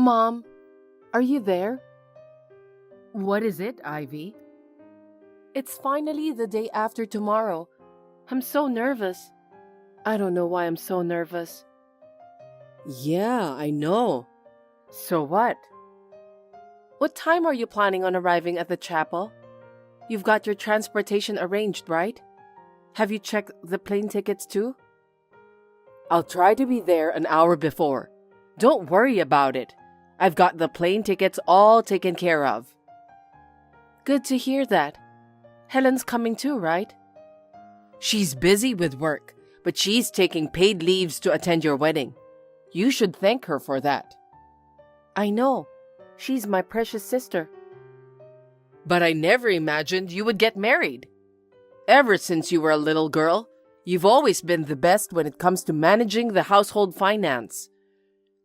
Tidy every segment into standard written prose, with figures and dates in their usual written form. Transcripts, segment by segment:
Mom, are you there? What is it, Ivy? It's finally the day after tomorrow. I'm so nervous. I don't know why I'm so nervous. Yeah, I know. So what? What time are you planning on arriving at the chapel? You've got your transportation arranged, right? Have you checked the plane tickets too? I'll try to be there an hour before. Don't worry about it. I've got the plane tickets all taken care of. Good to hear that. Helen's coming too, right? She's busy with work, but she's taking paid leaves to attend your wedding. You should thank her for that. I know. She's my precious sister. But I never imagined you would get married. Ever since you were a little girl, you've always been the best when it comes to managing the household finance.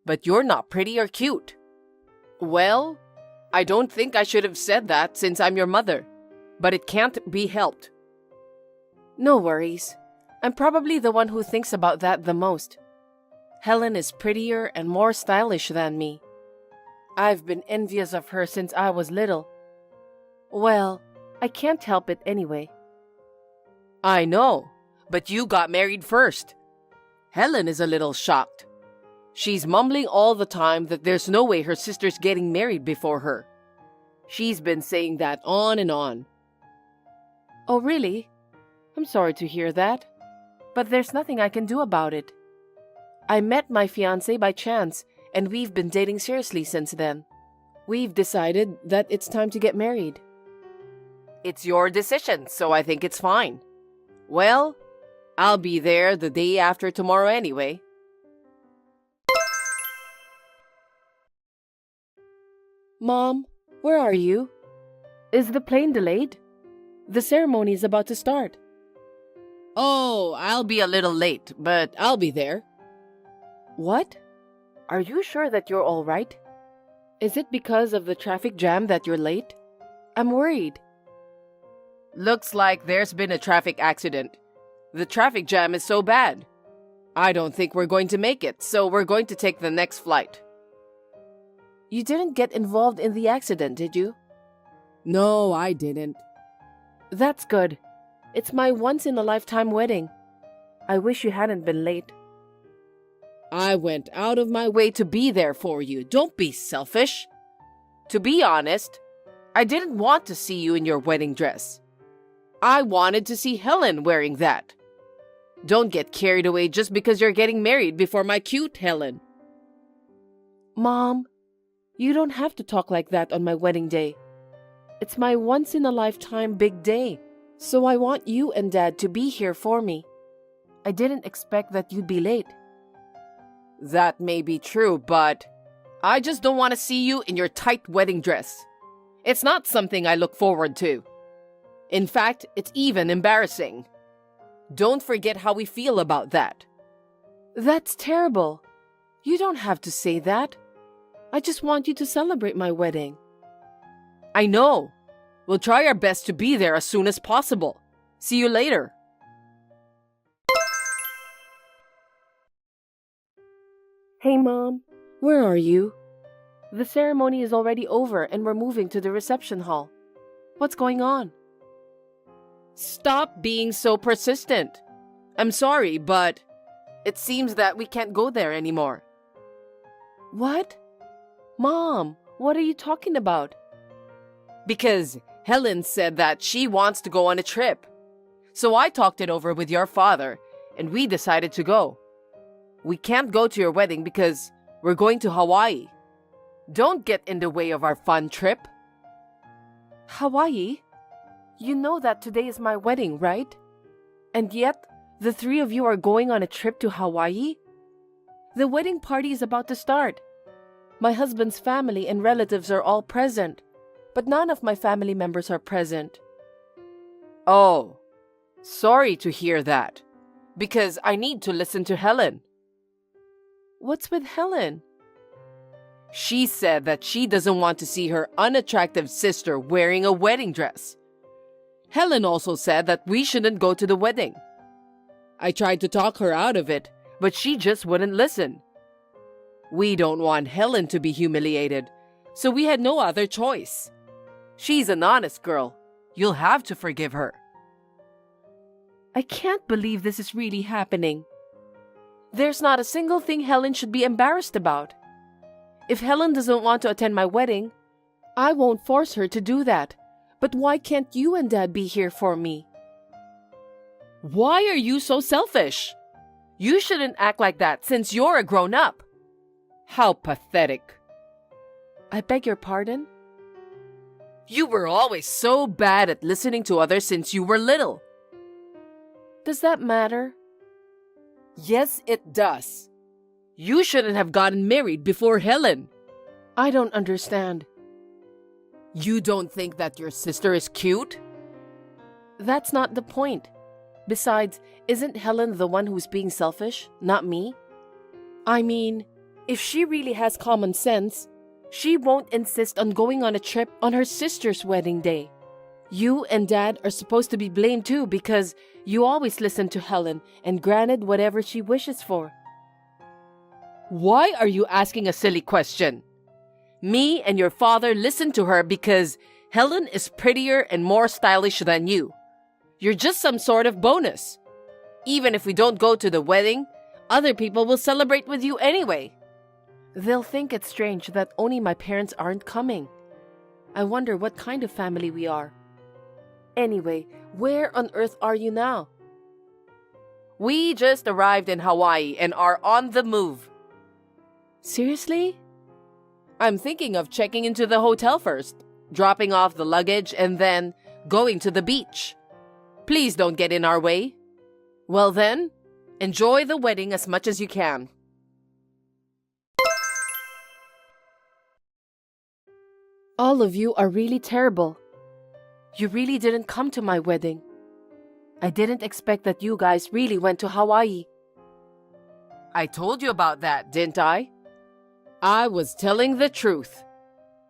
But you're not pretty or cute. Well, I don't think I should have said that since I'm your mother, but it can't be helped. No worries. I'm probably the one who thinks about that the most. Helen is prettier and more stylish than me. I've been envious of her since I was little. Well, I can't help it anyway. I know, but you got married first. Helen is a little shocked. She's mumbling all the time that there's no way her sister's getting married before her. She's been saying that on and on. Oh, really? I'm sorry to hear that. But there's nothing I can do about it. I met my fiancé by chance, and we've been dating seriously since then. We've decided that it's time to get married. It's your decision, so I think it's fine. Well, I'll be there the day after tomorrow anyway. Mom, where are you? Is the plane delayed? The ceremony is about to start. Oh, I'll be a little late, but I'll be there. What? Are you sure that you're all right? Is it because of the traffic jam that you're late? I'm worried. Looks like there's been a traffic accident. The traffic jam is so bad. I don't think we're going to make it, so we're going to take the next flight. You didn't get involved in the accident, did you? No, I didn't. That's good. It's my once-in-a-lifetime wedding. I wish you hadn't been late. I went out of my way to be there for you. Don't be selfish. To be honest, I didn't want to see you in your wedding dress. I wanted to see Helen wearing that. Don't get carried away just because you're getting married before my cute Helen. Mom, you don't have to talk like that on my wedding day. It's my once-in-a-lifetime big day, so I want you and Dad to be here for me. I didn't expect that you'd be late. That may be true, but I just don't want to see you in your tight wedding dress. It's not something I look forward to. In fact, it's even embarrassing. Don't forget how we feel about that. That's terrible. You don't have to say that. I just want you to celebrate my wedding. I know. We'll try our best to be there as soon as possible. See you later. Hey, Mom. Where are you? The ceremony is already over and we're moving to the reception hall. What's going on? Stop being so persistent. I'm sorry, but it seems that we can't go there anymore. What? Mom, what are you talking about? Because Helen said that she wants to go on a trip. So I talked it over with your father, and we decided to go. We can't go to your wedding because we're going to Hawaii. Don't get in the way of our fun trip. Hawaii? You know that today is my wedding, right? And yet, the three of you are going on a trip to Hawaii? The wedding party is about to start. My husband's family and relatives are all present, but none of my family members are present. Oh, sorry to hear that, because I need to listen to Helen. What's with Helen? She said that she doesn't want to see her unattractive sister wearing a wedding dress. Helen also said that we shouldn't go to the wedding. I tried to talk her out of it, but she just wouldn't listen. We don't want Helen to be humiliated, so we had no other choice. She's an honest girl. You'll have to forgive her. I can't believe this is really happening. There's not a single thing Helen should be embarrassed about. If Helen doesn't want to attend my wedding, I won't force her to do that. But why can't you and Dad be here for me? Why are you so selfish? You shouldn't act like that since you're a grown-up. How pathetic. I beg your pardon? You were always so bad at listening to others since you were little. Does that matter? Yes, it does. You shouldn't have gotten married before Helen. I don't understand. You don't think that your sister is cute? That's not the point. Besides, isn't Helen the one who's being selfish, not me? I mean, if she really has common sense, she won't insist on going on a trip on her sister's wedding day. You and Dad are supposed to be blamed too because you always listen to Helen and granted whatever she wishes for. Why are you asking a silly question? Me and your father listened to her because Helen is prettier and more stylish than you. You're just some sort of bonus. Even if we don't go to the wedding, other people will celebrate with you anyway. They'll think it's strange that only my parents aren't coming. I wonder what kind of family we are. Anyway, where on earth are you now? We just arrived in Hawaii and are on the move. Seriously? I'm thinking of checking into the hotel first, dropping off the luggage, and then going to the beach. Please don't get in our way. Well then, enjoy the wedding as much as you can. All of you are really terrible. You really didn't come to my wedding. I didn't expect that you guys really went to Hawaii. I told you about that, didn't I? I was telling the truth.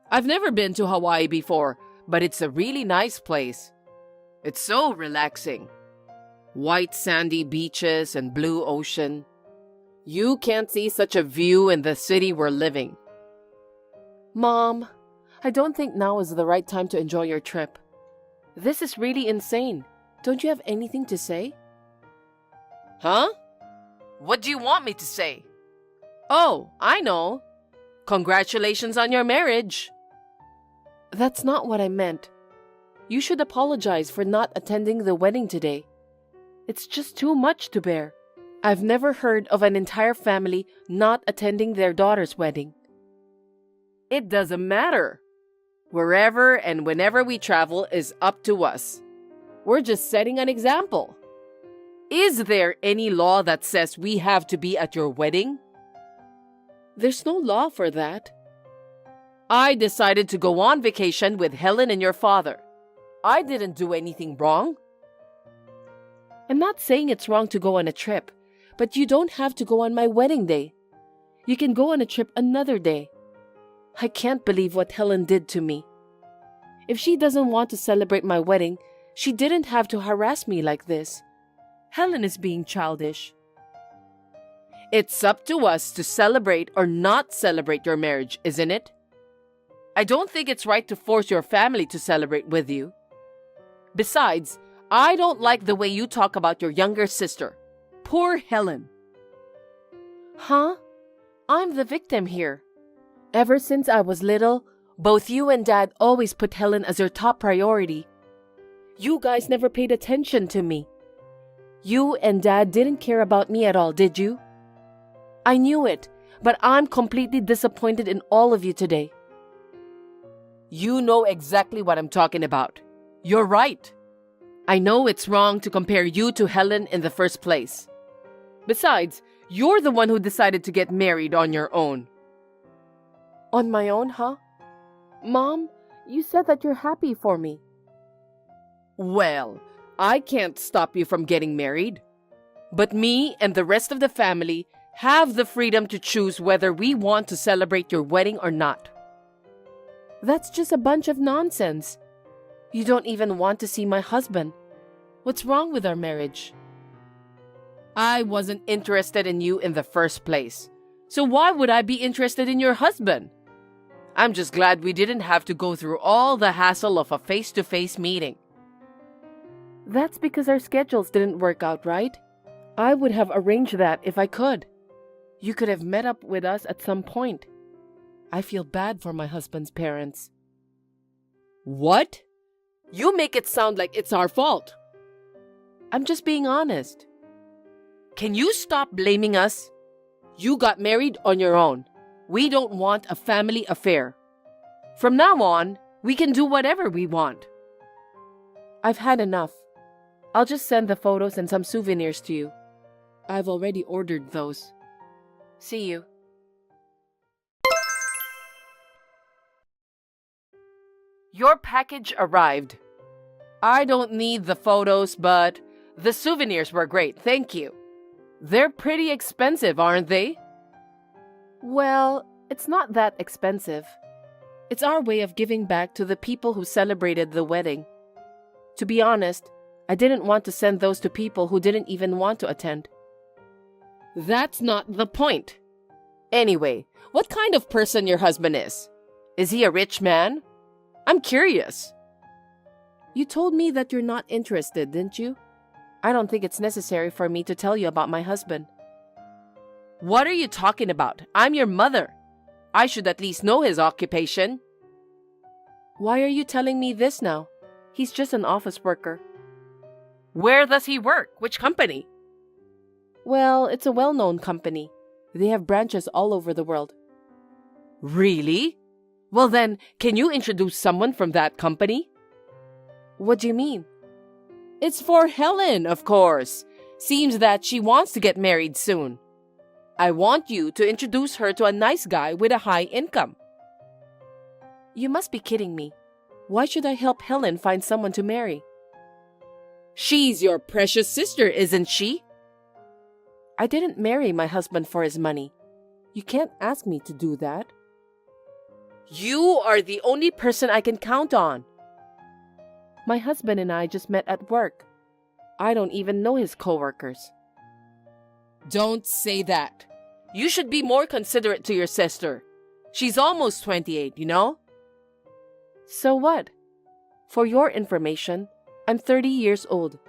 I've never been to Hawaii before, but it's a really nice place. It's so relaxing. White sandy beaches and blue ocean. You can't see such a view in the city we're living. Mom, I don't think now is the right time to enjoy your trip. This is really insane. Don't you have anything to say? Huh? What do you want me to say? Oh, I know. Congratulations on your marriage. That's not what I meant. You should apologize for not attending the wedding today. It's just too much to bear. I've never heard of an entire family not attending their daughter's wedding. It doesn't matter. Wherever and whenever we travel is up to us. We're just setting an example. Is there any law that says we have to be at your wedding? There's no law for that. I decided to go on vacation with Helen and your father. I didn't do anything wrong. I'm not saying it's wrong to go on a trip, but you don't have to go on my wedding day. You can go on a trip another day. I can't believe what Helen did to me. If she doesn't want to celebrate my wedding, she didn't have to harass me like this. Helen is being childish. It's up to us to celebrate or not celebrate your marriage, isn't it? I don't think it's right to force your family to celebrate with you. Besides, I don't like the way you talk about your younger sister. Poor Helen. Huh? I'm the victim here. Ever since I was little, both you and Dad always put Helen as your top priority. You guys never paid attention to me. You and Dad didn't care about me at all, did you? I knew it, but I'm completely disappointed in all of you today. You know exactly what I'm talking about. You're right. I know it's wrong to compare you to Helen in the first place. Besides, you're the one who decided to get married on your own. On my own, huh? Mom, you said that you're happy for me. Well, I can't stop you from getting married. But me and the rest of the family have the freedom to choose whether we want to celebrate your wedding or not. That's just a bunch of nonsense. You don't even want to see my husband. What's wrong with our marriage? I wasn't interested in you in the first place. So why would I be interested in your husband? I'm just glad we didn't have to go through all the hassle of a face-to-face meeting. That's because our schedules didn't work out, right? I would have arranged that if I could. You could have met up with us at some point. I feel bad for my husband's parents. What? You make it sound like it's our fault. I'm just being honest. Can you stop blaming us? You got married on your own. We don't want a family affair. From now on, we can do whatever we want. I've had enough. I'll just send the photos and some souvenirs to you. I've already ordered those. See you. Your package arrived. I don't need the photos, but the souvenirs were great, thank you. They're pretty expensive, aren't they? Well, it's not that expensive. It's our way of giving back to the people who celebrated the wedding. To be honest, I didn't want to send those to people who didn't even want to attend. That's not the point. Anyway, what kind of person your husband is? Is he a rich man? I'm curious. You told me that you're not interested, didn't you? I don't think it's necessary for me to tell you about my husband. What are you talking about? I'm your mother. I should at least know his occupation. Why are you telling me this now? He's just an office worker. Where does he work? Which company? Well, it's a well-known company. They have branches all over the world. Really? Well then, can you introduce someone from that company? What do you mean? It's for Helen, of course. Seems that she wants to get married soon. I want you to introduce her to a nice guy with a high income. You must be kidding me. Why should I help Helen find someone to marry? She's your precious sister, isn't she? I didn't marry my husband for his money. You can't ask me to do that. You are the only person I can count on. My husband and I just met at work. I don't even know his coworkers. Don't say that. You should be more considerate to your sister. She's almost 28, you know? So what? For your information, I'm 30 years old.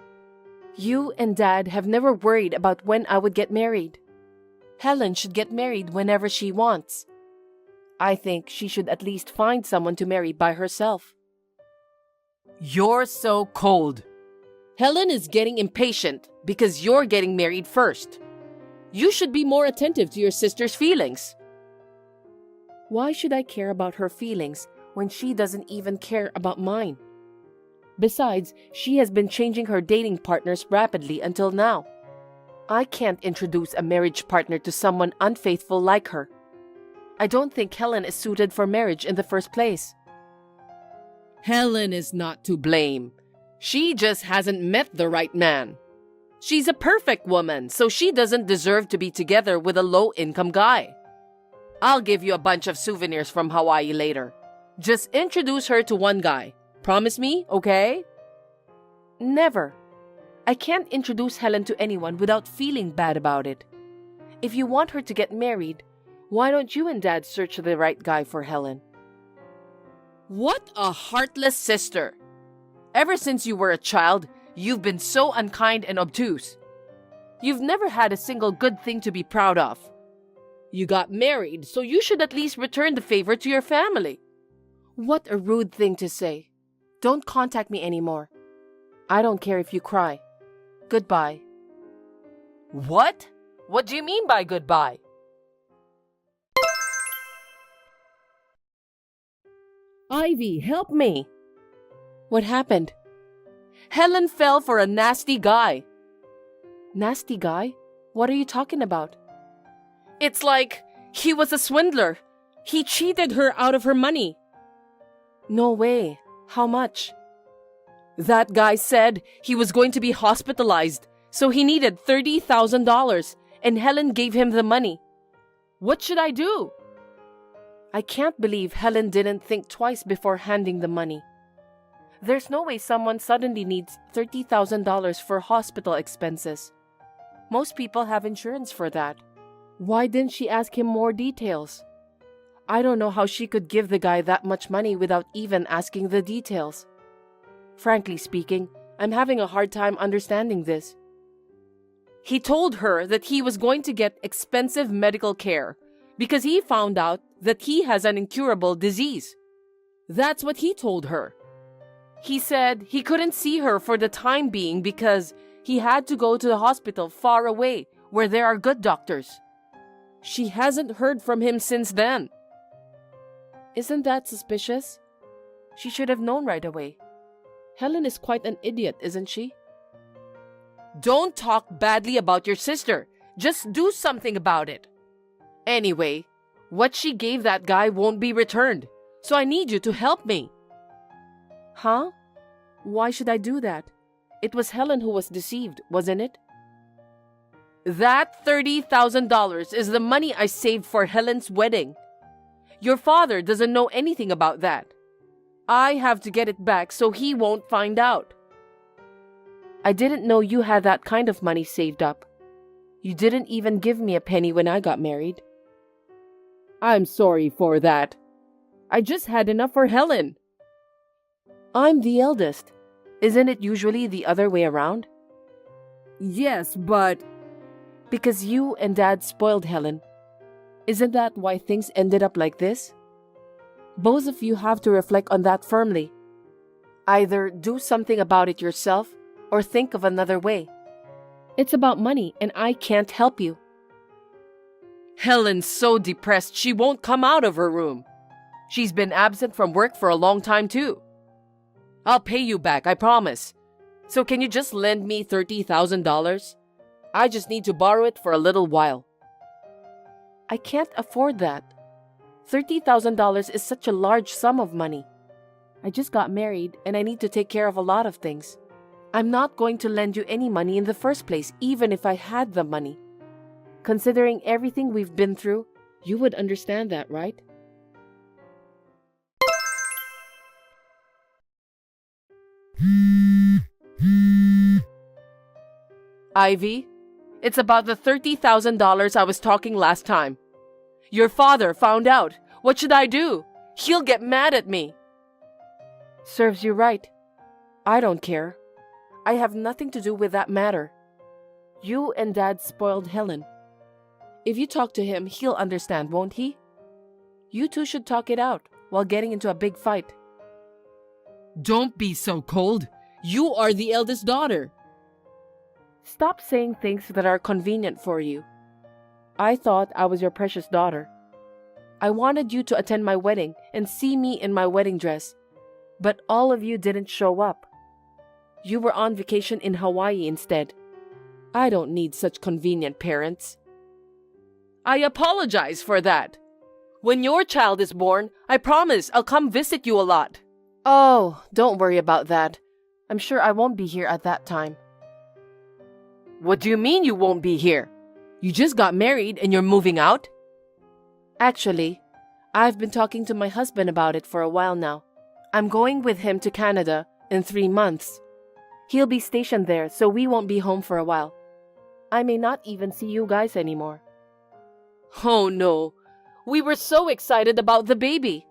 You and Dad have never worried about when I would get married. Helen should get married whenever she wants. I think she should at least find someone to marry by herself. You're so cold. Helen is getting impatient because you're getting married first. You should be more attentive to your sister's feelings. Why should I care about her feelings when she doesn't even care about mine? Besides, she has been changing her dating partners rapidly until now. I can't introduce a marriage partner to someone unfaithful like her. I don't think Helen is suited for marriage in the first place. Helen is not to blame. She just hasn't met the right man. She's a perfect woman, so she doesn't deserve to be together with a low-income guy. I'll give you a bunch of souvenirs from Hawaii later. Just introduce her to one guy. Promise me, okay? Never. I can't introduce Helen to anyone without feeling bad about it. If you want her to get married, why don't you and Dad search the right guy for Helen? What a heartless sister. Ever since you were a child, you've been so unkind and obtuse. You've never had a single good thing to be proud of. You got married, so you should at least return the favor to your family. What a rude thing to say. Don't contact me anymore. I don't care if you cry. Goodbye. What? What do you mean by goodbye? Ivy, help me! What happened? Helen fell for a nasty guy. Nasty guy? What are you talking about? It's like he was a swindler. He cheated her out of her money. No way. How much? That guy said he was going to be hospitalized, so he needed $30,000, and Helen gave him the money. What should I do? I can't believe Helen didn't think twice before handing the money. There's no way someone suddenly needs $30,000 for hospital expenses. Most people have insurance for that. Why didn't she ask him more details? I don't know how she could give the guy that much money without even asking the details. Frankly speaking, I'm having a hard time understanding this. He told her that he was going to get expensive medical care because he found out that he has an incurable disease. That's what he told her. He said he couldn't see her for the time being because he had to go to the hospital far away where there are good doctors. She hasn't heard from him since then. Isn't that suspicious? She should have known right away. Helen is quite an idiot, isn't she? Don't talk badly about your sister. Just do something about it. Anyway, what she gave that guy won't be returned, so I need you to help me. Huh? Why should I do that? It was Helen who was deceived, wasn't it? That $30,000 is the money I saved for Helen's wedding. Your father doesn't know anything about that. I have to get it back so he won't find out. I didn't know you had that kind of money saved up. You didn't even give me a penny when I got married. I'm sorry for that. I just had enough for Helen. I'm the eldest. Isn't it usually the other way around? Yes, but... Because you and Dad spoiled Helen. Isn't that why things ended up like this? Both of you have to reflect on that firmly. Either do something about it yourself or think of another way. It's about money and I can't help you. Helen's so depressed she won't come out of her room. She's been absent from work for a long time too. I'll pay you back, I promise. So can you just lend me $30,000? I just need to borrow it for a little while. I can't afford that. $30,000 is such a large sum of money. I just got married and I need to take care of a lot of things. I'm not going to lend you any money in the first place, even if I had the money. Considering everything we've been through, you would understand that, right? Ivy, it's about the $30,000 I was talking last time. Your father found out. What should I do? He'll get mad at me. Serves you right. I don't care. I have nothing to do with that matter. You and Dad spoiled Helen. If you talk to him, he'll understand, won't he? You two should talk it out while getting into a big fight. Don't be so cold. You are the eldest daughter. Stop saying things that are convenient for you. I thought I was your precious daughter. I wanted you to attend my wedding and see me in my wedding dress, but all of you didn't show up. You were on vacation in Hawaii instead. I don't need such convenient parents. I apologize for that. When your child is born, I promise I'll come visit you a lot. Oh, don't worry about that. I'm sure I won't be here at that time. What do you mean you won't be here? You just got married and you're moving out? Actually, I've been talking to my husband about it for a while now. I'm going with him to Canada in 3 months. He'll be stationed there, so we won't be home for a while. I may not even see you guys anymore. Oh no, we were so excited about the baby.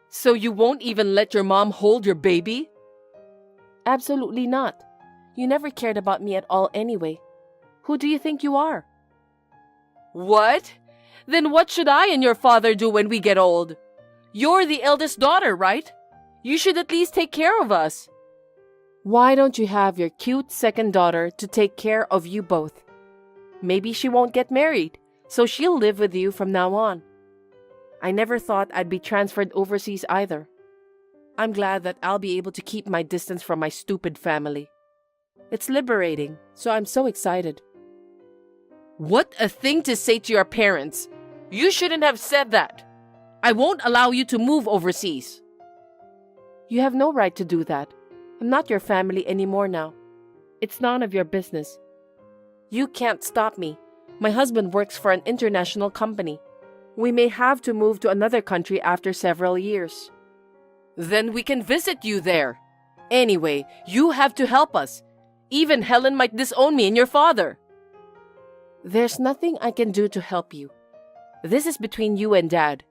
So you won't even let your mom hold your baby? Absolutely not. You never cared about me at all anyway. Who do you think you are? What? Then what should I and your father do when we get old? You're the eldest daughter, right? You should at least take care of us. Why don't you have your cute second daughter to take care of you both? Maybe she won't get married, so she'll live with you from now on. I never thought I'd be transferred overseas either. I'm glad that I'll be able to keep my distance from my stupid family. It's liberating, so I'm so excited. What a thing to say to your parents. You shouldn't have said that. I won't allow you to move overseas. You have no right to do that. I'm not your family anymore now. It's none of your business. You can't stop me. My husband works for an international company. We may have to move to another country after several years. Then we can visit you there. Anyway, you have to help us. Even Helen might disown me and your father. There's nothing I can do to help you. This is between you and Dad.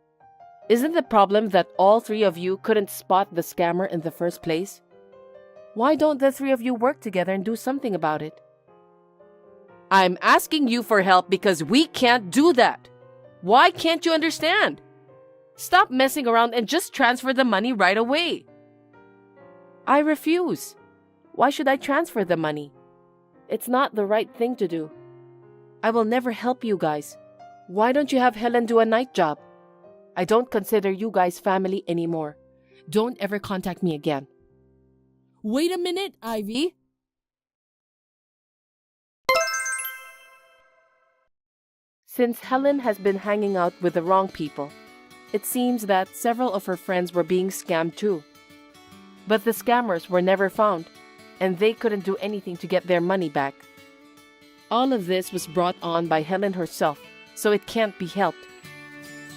Isn't the problem that all three of you couldn't spot the scammer in the first place? Why don't the three of you work together and do something about it? I'm asking you for help because we can't do that. Why can't you understand? Stop messing around and just transfer the money right away. I refuse. Why should I transfer the money? It's not the right thing to do. I will never help you guys. Why don't you have Helen do a night job? I don't consider you guys family anymore. Don't ever contact me again. Wait a minute, Ivy. Since Helen has been hanging out with the wrong people, it seems that several of her friends were being scammed too. But the scammers were never found, and they couldn't do anything to get their money back. All of this was brought on by Helen herself, so it can't be helped.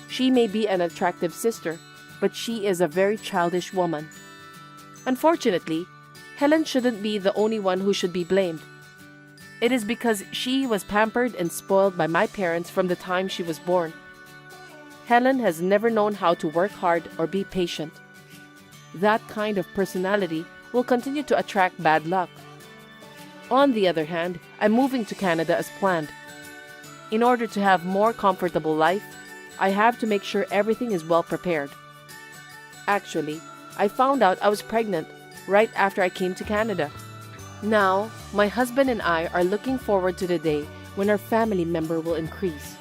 She may be an attractive sister, but she is a very childish woman. Unfortunately, Helen shouldn't be the only one who should be blamed. It is because she was pampered and spoiled by my parents from the time she was born. Helen has never known how to work hard or be patient. That kind of personality will continue to attract bad luck. On the other hand, I'm moving to Canada as planned. In order to have more comfortable life, I have to make sure everything is well prepared. Actually, I found out I was pregnant right after I came to Canada. Now, my husband and I are looking forward to the day when our family member will increase.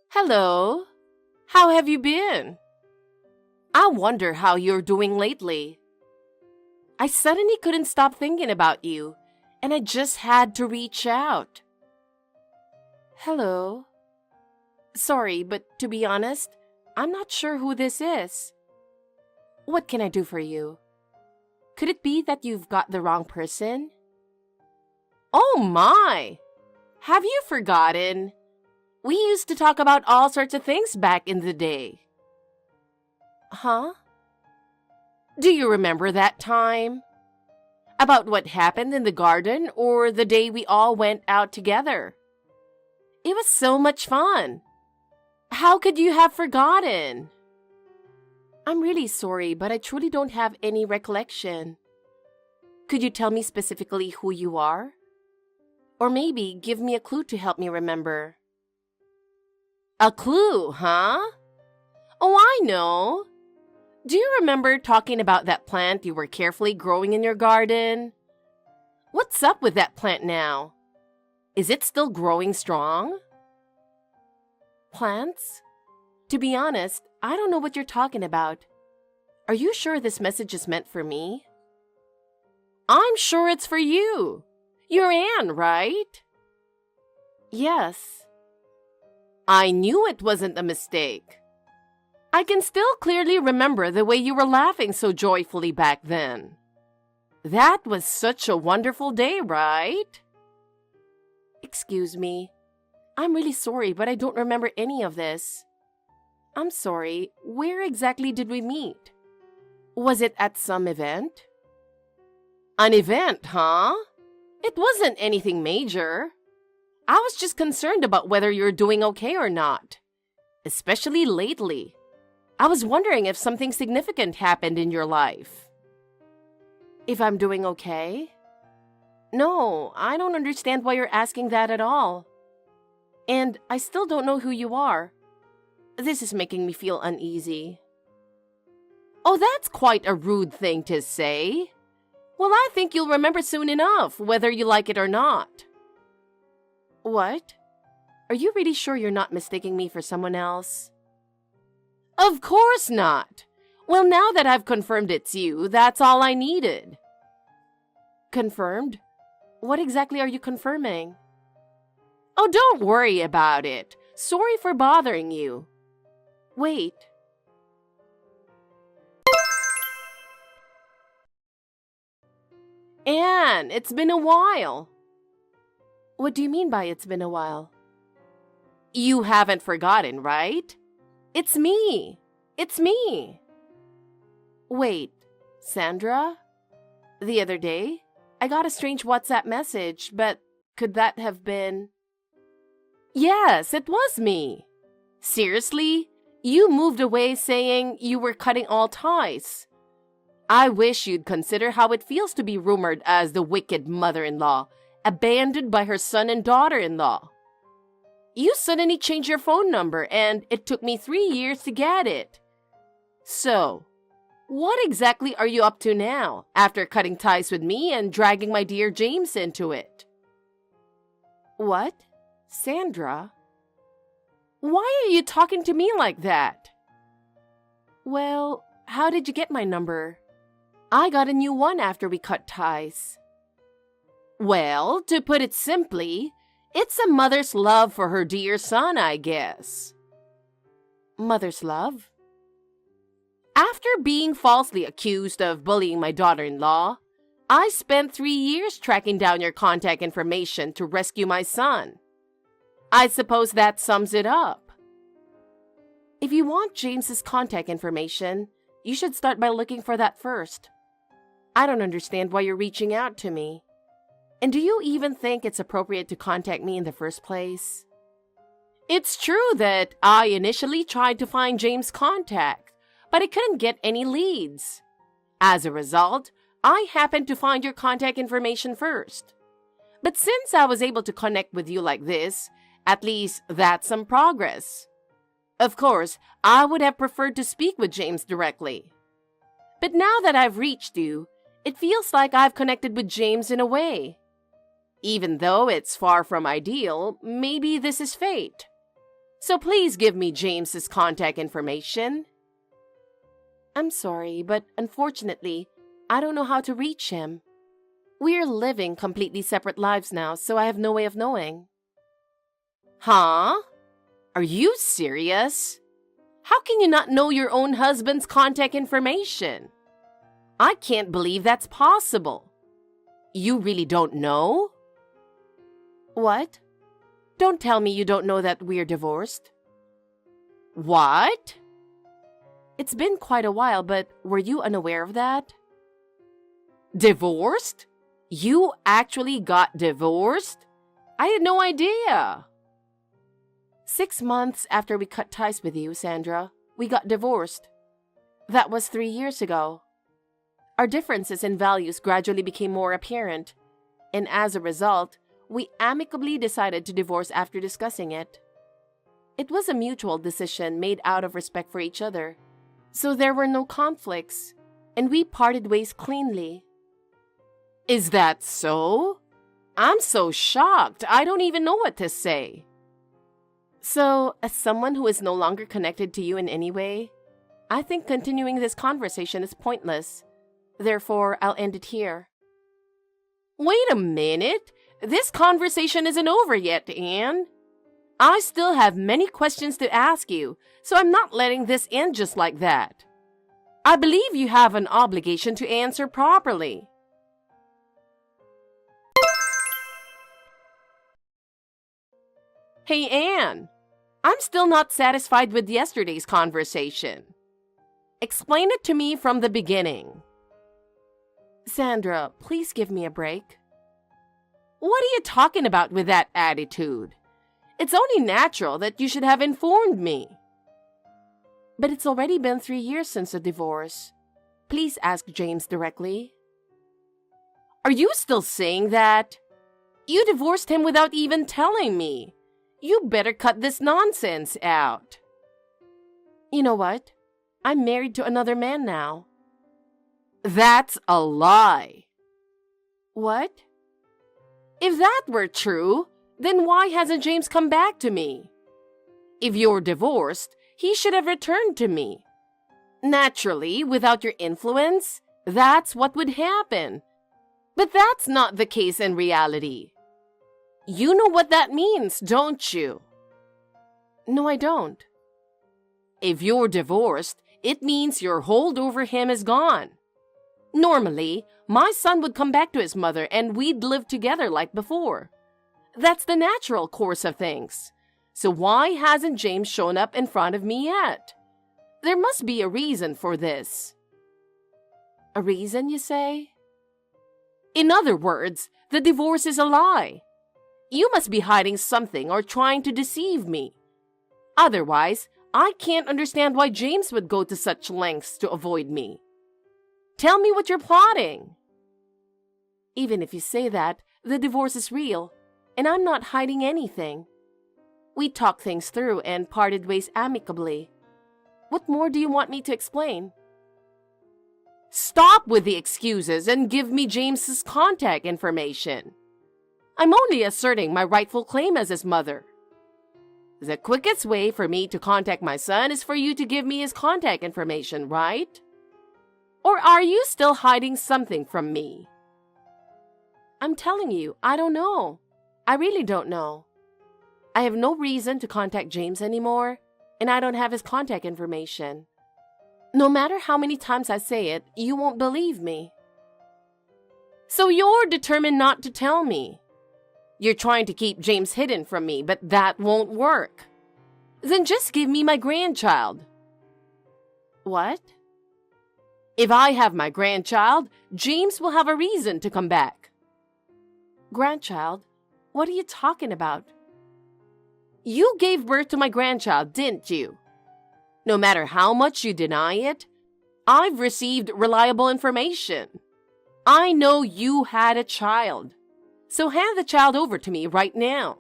Hello. How have you been? I wonder how you're doing lately. I suddenly couldn't stop thinking about you, and I just had to reach out. Hello. Sorry, but to be honest, I'm not sure who this is. What can I do for you? Could it be that you've got the wrong person? Oh my! Have you forgotten? We used to talk about all sorts of things back in the day. Huh? Do you remember that time? About what happened in the garden or the day we all went out together? It was so much fun. How could you have forgotten? I'm really sorry, but I truly don't have any recollection. Could you tell me specifically who you are? Or maybe give me a clue to help me remember. A clue, huh? Oh, I know. Do you remember talking about that plant you were carefully growing in your garden? What's up with that plant now? Is it still growing strong? Plants? To be honest, I don't know what you're talking about. Are you sure this message is meant for me? I'm sure it's for you. You're Anne, right? Yes. I knew it wasn't a mistake. I can still clearly remember the way you were laughing so joyfully back then. That was such a wonderful day, right? Excuse me. I'm really sorry, but I don't remember any of this. I'm sorry, where exactly did we meet? Was it at some event? An event, huh? It wasn't anything major. I was just concerned about whether you're doing okay or not. Especially lately. I was wondering if something significant happened in your life. If I'm doing okay? No, I don't understand why you're asking that at all. And I still don't know who you are. This is making me feel uneasy. Oh, that's quite a rude thing to say. Well, I think you'll remember soon enough, whether you like it or not. What? Are you really sure you're not mistaking me for someone else? Of course not. Well, now that I've confirmed it's you, that's all I needed. Confirmed? What exactly are you confirming? Oh, don't worry about it. Sorry for bothering you. Wait. Anne, it's been a while. What do you mean by it's been a while? You haven't forgotten, right? It's me. It's me. Wait, Sandra? The other day, I got a strange WhatsApp message, but could that have been... Yes, it was me. Seriously? You moved away saying you were cutting all ties. I wish you'd consider how it feels to be rumored as the wicked mother-in-law, abandoned by her son and daughter-in-law. You suddenly changed your phone number and it took me 3 years to get it. So, what exactly are you up to now, after cutting ties with me and dragging my dear James into it? What? Sandra? Why are you talking to me like that? Well, how did you get my number? I got a new one after we cut ties. Well, to put it simply, it's a mother's love for her dear son, I guess. Mother's love? After being falsely accused of bullying my daughter-in-law, I spent 3 years tracking down your contact information to rescue my son. I suppose that sums it up. If you want James's contact information, you should start by looking for that first. I don't understand why you're reaching out to me. And do you even think it's appropriate to contact me in the first place? It's true that I initially tried to find James' contact, but I couldn't get any leads. As a result, I happened to find your contact information first. But since I was able to connect with you like this, at least that's some progress. Of course, I would have preferred to speak with James directly. But now that I've reached you, it feels like I've connected with James in a way. Even though it's far from ideal, maybe this is fate. So please give me James's contact information. I'm sorry, but unfortunately, I don't know how to reach him. We're living completely separate lives now, so I have no way of knowing. Huh? Are you serious? How can you not know your own husband's contact information? I can't believe that's possible. You really don't know? What? Don't tell me you don't know that we're divorced. What? It's been quite a while, but were you unaware of that? Divorced? You actually got divorced? I had no idea. 6 months after we cut ties with you, Sandra, we got divorced. That was 3 years ago. Our differences in values gradually became more apparent, and as a result, we amicably decided to divorce after discussing it. It was a mutual decision made out of respect for each other, so there were no conflicts, and we parted ways cleanly. Is that so? I'm so shocked, I don't even know what to say. So, as someone who is no longer connected to you in any way, I think continuing this conversation is pointless. Therefore, I'll end it here. Wait a minute! This conversation isn't over yet, Anne. I still have many questions to ask you, so I'm not letting this end just like that. I believe you have an obligation to answer properly. Hey, Anne. I'm still not satisfied with yesterday's conversation. Explain it to me from the beginning. Sandra, please give me a break. What are you talking about with that attitude? It's only natural that you should have informed me. But it's already been 3 years since the divorce. Please ask James directly. Are you still saying that? You divorced him without even telling me. You better cut this nonsense out. You know what? I'm married to another man now. That's a lie. What? If that were true, then why hasn't James come back to me? If you're divorced, he should have returned to me. Naturally, without your influence, that's what would happen. But that's not the case in reality. You know what that means, don't you? No, I don't. If you're divorced, it means your hold over him is gone. Normally, my son would come back to his mother and we'd live together like before. That's the natural course of things. So why hasn't James shown up in front of me yet? There must be a reason for this. A reason, you say? In other words, the divorce is a lie. You must be hiding something or trying to deceive me. Otherwise, I can't understand why James would go to such lengths to avoid me. Tell me what you're plotting. Even if you say that, the divorce is real, and I'm not hiding anything. We talked things through and parted ways amicably. What more do you want me to explain? Stop with the excuses and give me James's contact information. I'm only asserting my rightful claim as his mother. The quickest way for me to contact my son is for you to give me his contact information, right? Or are you still hiding something from me? I'm telling you, I don't know. I really don't know. I have no reason to contact James anymore, and I don't have his contact information. No matter how many times I say it, you won't believe me. So you're determined not to tell me. You're trying to keep James hidden from me, but that won't work. Then just give me my grandchild. What? If I have my grandchild, James will have a reason to come back. Grandchild? What are you talking about? You gave birth to my grandchild, didn't you? No matter how much you deny it, I've received reliable information. I know you had a child. So hand the child over to me right now.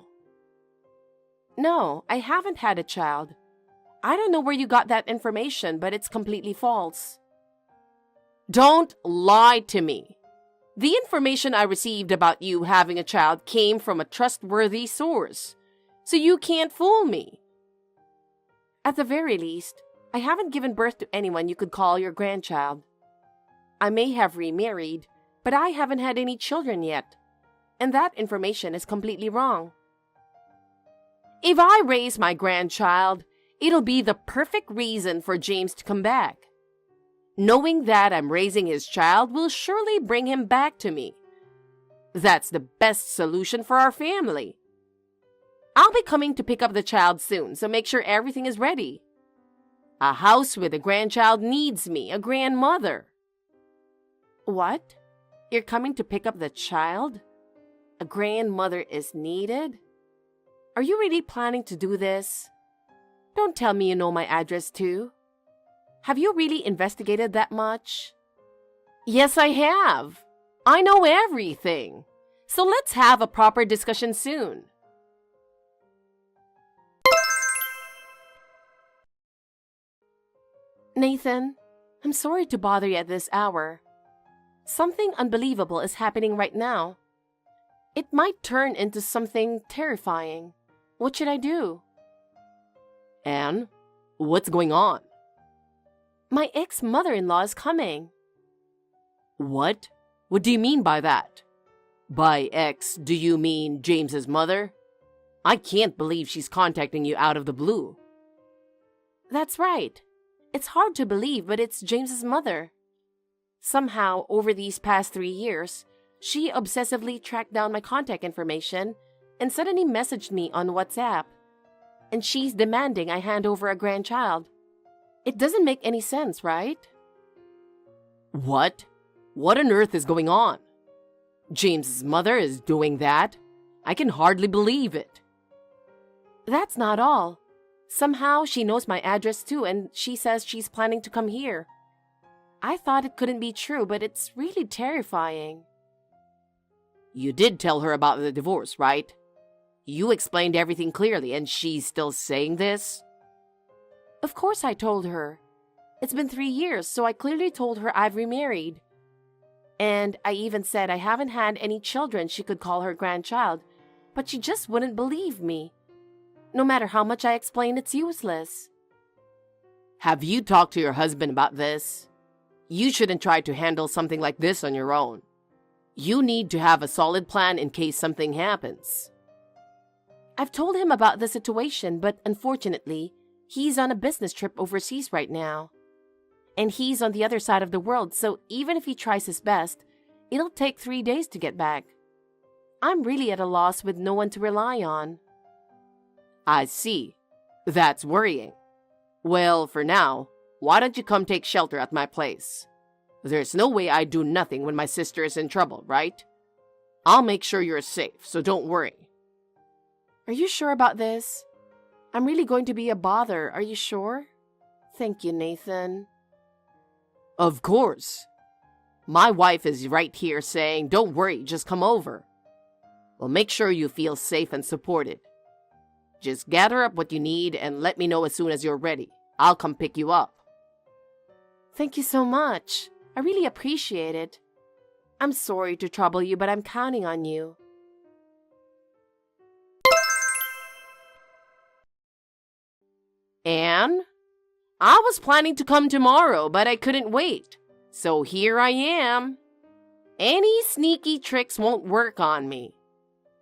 No, I haven't had a child. I don't know where you got that information, but it's completely false. Don't lie to me. The information I received about you having a child came from a trustworthy source, so you can't fool me. At the very least, I haven't given birth to anyone you could call your grandchild. I may have remarried, but I haven't had any children yet, and that information is completely wrong. If I raise my grandchild, it'll be the perfect reason for James to come back. Knowing that I'm raising his child will surely bring him back to me. That's the best solution for our family. I'll be coming to pick up the child soon, so make sure everything is ready. A house with a grandchild needs me, a grandmother. What? You're coming to pick up the child? A grandmother is needed? Are you really planning to do this? Don't tell me you know my address too. Have you really investigated that much? Yes, I have. I know everything. So let's have a proper discussion soon. Nathan, I'm sorry to bother you at this hour. Something unbelievable is happening right now. It might turn into something terrifying. What should I do? Anne, what's going on? My ex-mother-in-law is coming. What? What do you mean by that? By ex, do you mean James's mother? I can't believe she's contacting you out of the blue. That's right. It's hard to believe, but it's James's mother. Somehow, over these past 3 years, she obsessively tracked down my contact information and suddenly messaged me on WhatsApp. And she's demanding I hand over a grandchild. It doesn't make any sense, right? What? What on earth is going on? James's mother is doing that? I can hardly believe it. That's not all. Somehow she knows my address too, and she says she's planning to come here. I thought it couldn't be true, but it's really terrifying. You did tell her about the divorce, right? You explained everything clearly, and she's still saying this? Of course I told her. It's been 3 years, so I clearly told her I've remarried. And I even said I haven't had any children she could call her grandchild, but she just wouldn't believe me. No matter how much I explain, it's useless. Have you talked to your husband about this? You shouldn't try to handle something like this on your own. You need to have a solid plan in case something happens. I've told him about the situation, but unfortunately, he's on a business trip overseas right now. And he's on the other side of the world, so even if he tries his best, it'll take 3 days to get back. I'm really at a loss with no one to rely on. I see. That's worrying. Well, for now, why don't you come take shelter at my place? There's no way I'd do nothing when my sister is in trouble, right? I'll make sure you're safe, so don't worry. Are you sure about this? I'm really going to be a bother. Are you sure? Thank you, Nathan. Of course. My wife is right here saying, don't worry, just come over. Well, make sure you feel safe and supported. Just gather up what you need and let me know as soon as you're ready. I'll come pick you up. Thank you so much. I really appreciate it. I'm sorry to trouble you, but I'm counting on you. Anne? I was planning to come tomorrow, but I couldn't wait. So here I am. Any sneaky tricks won't work on me.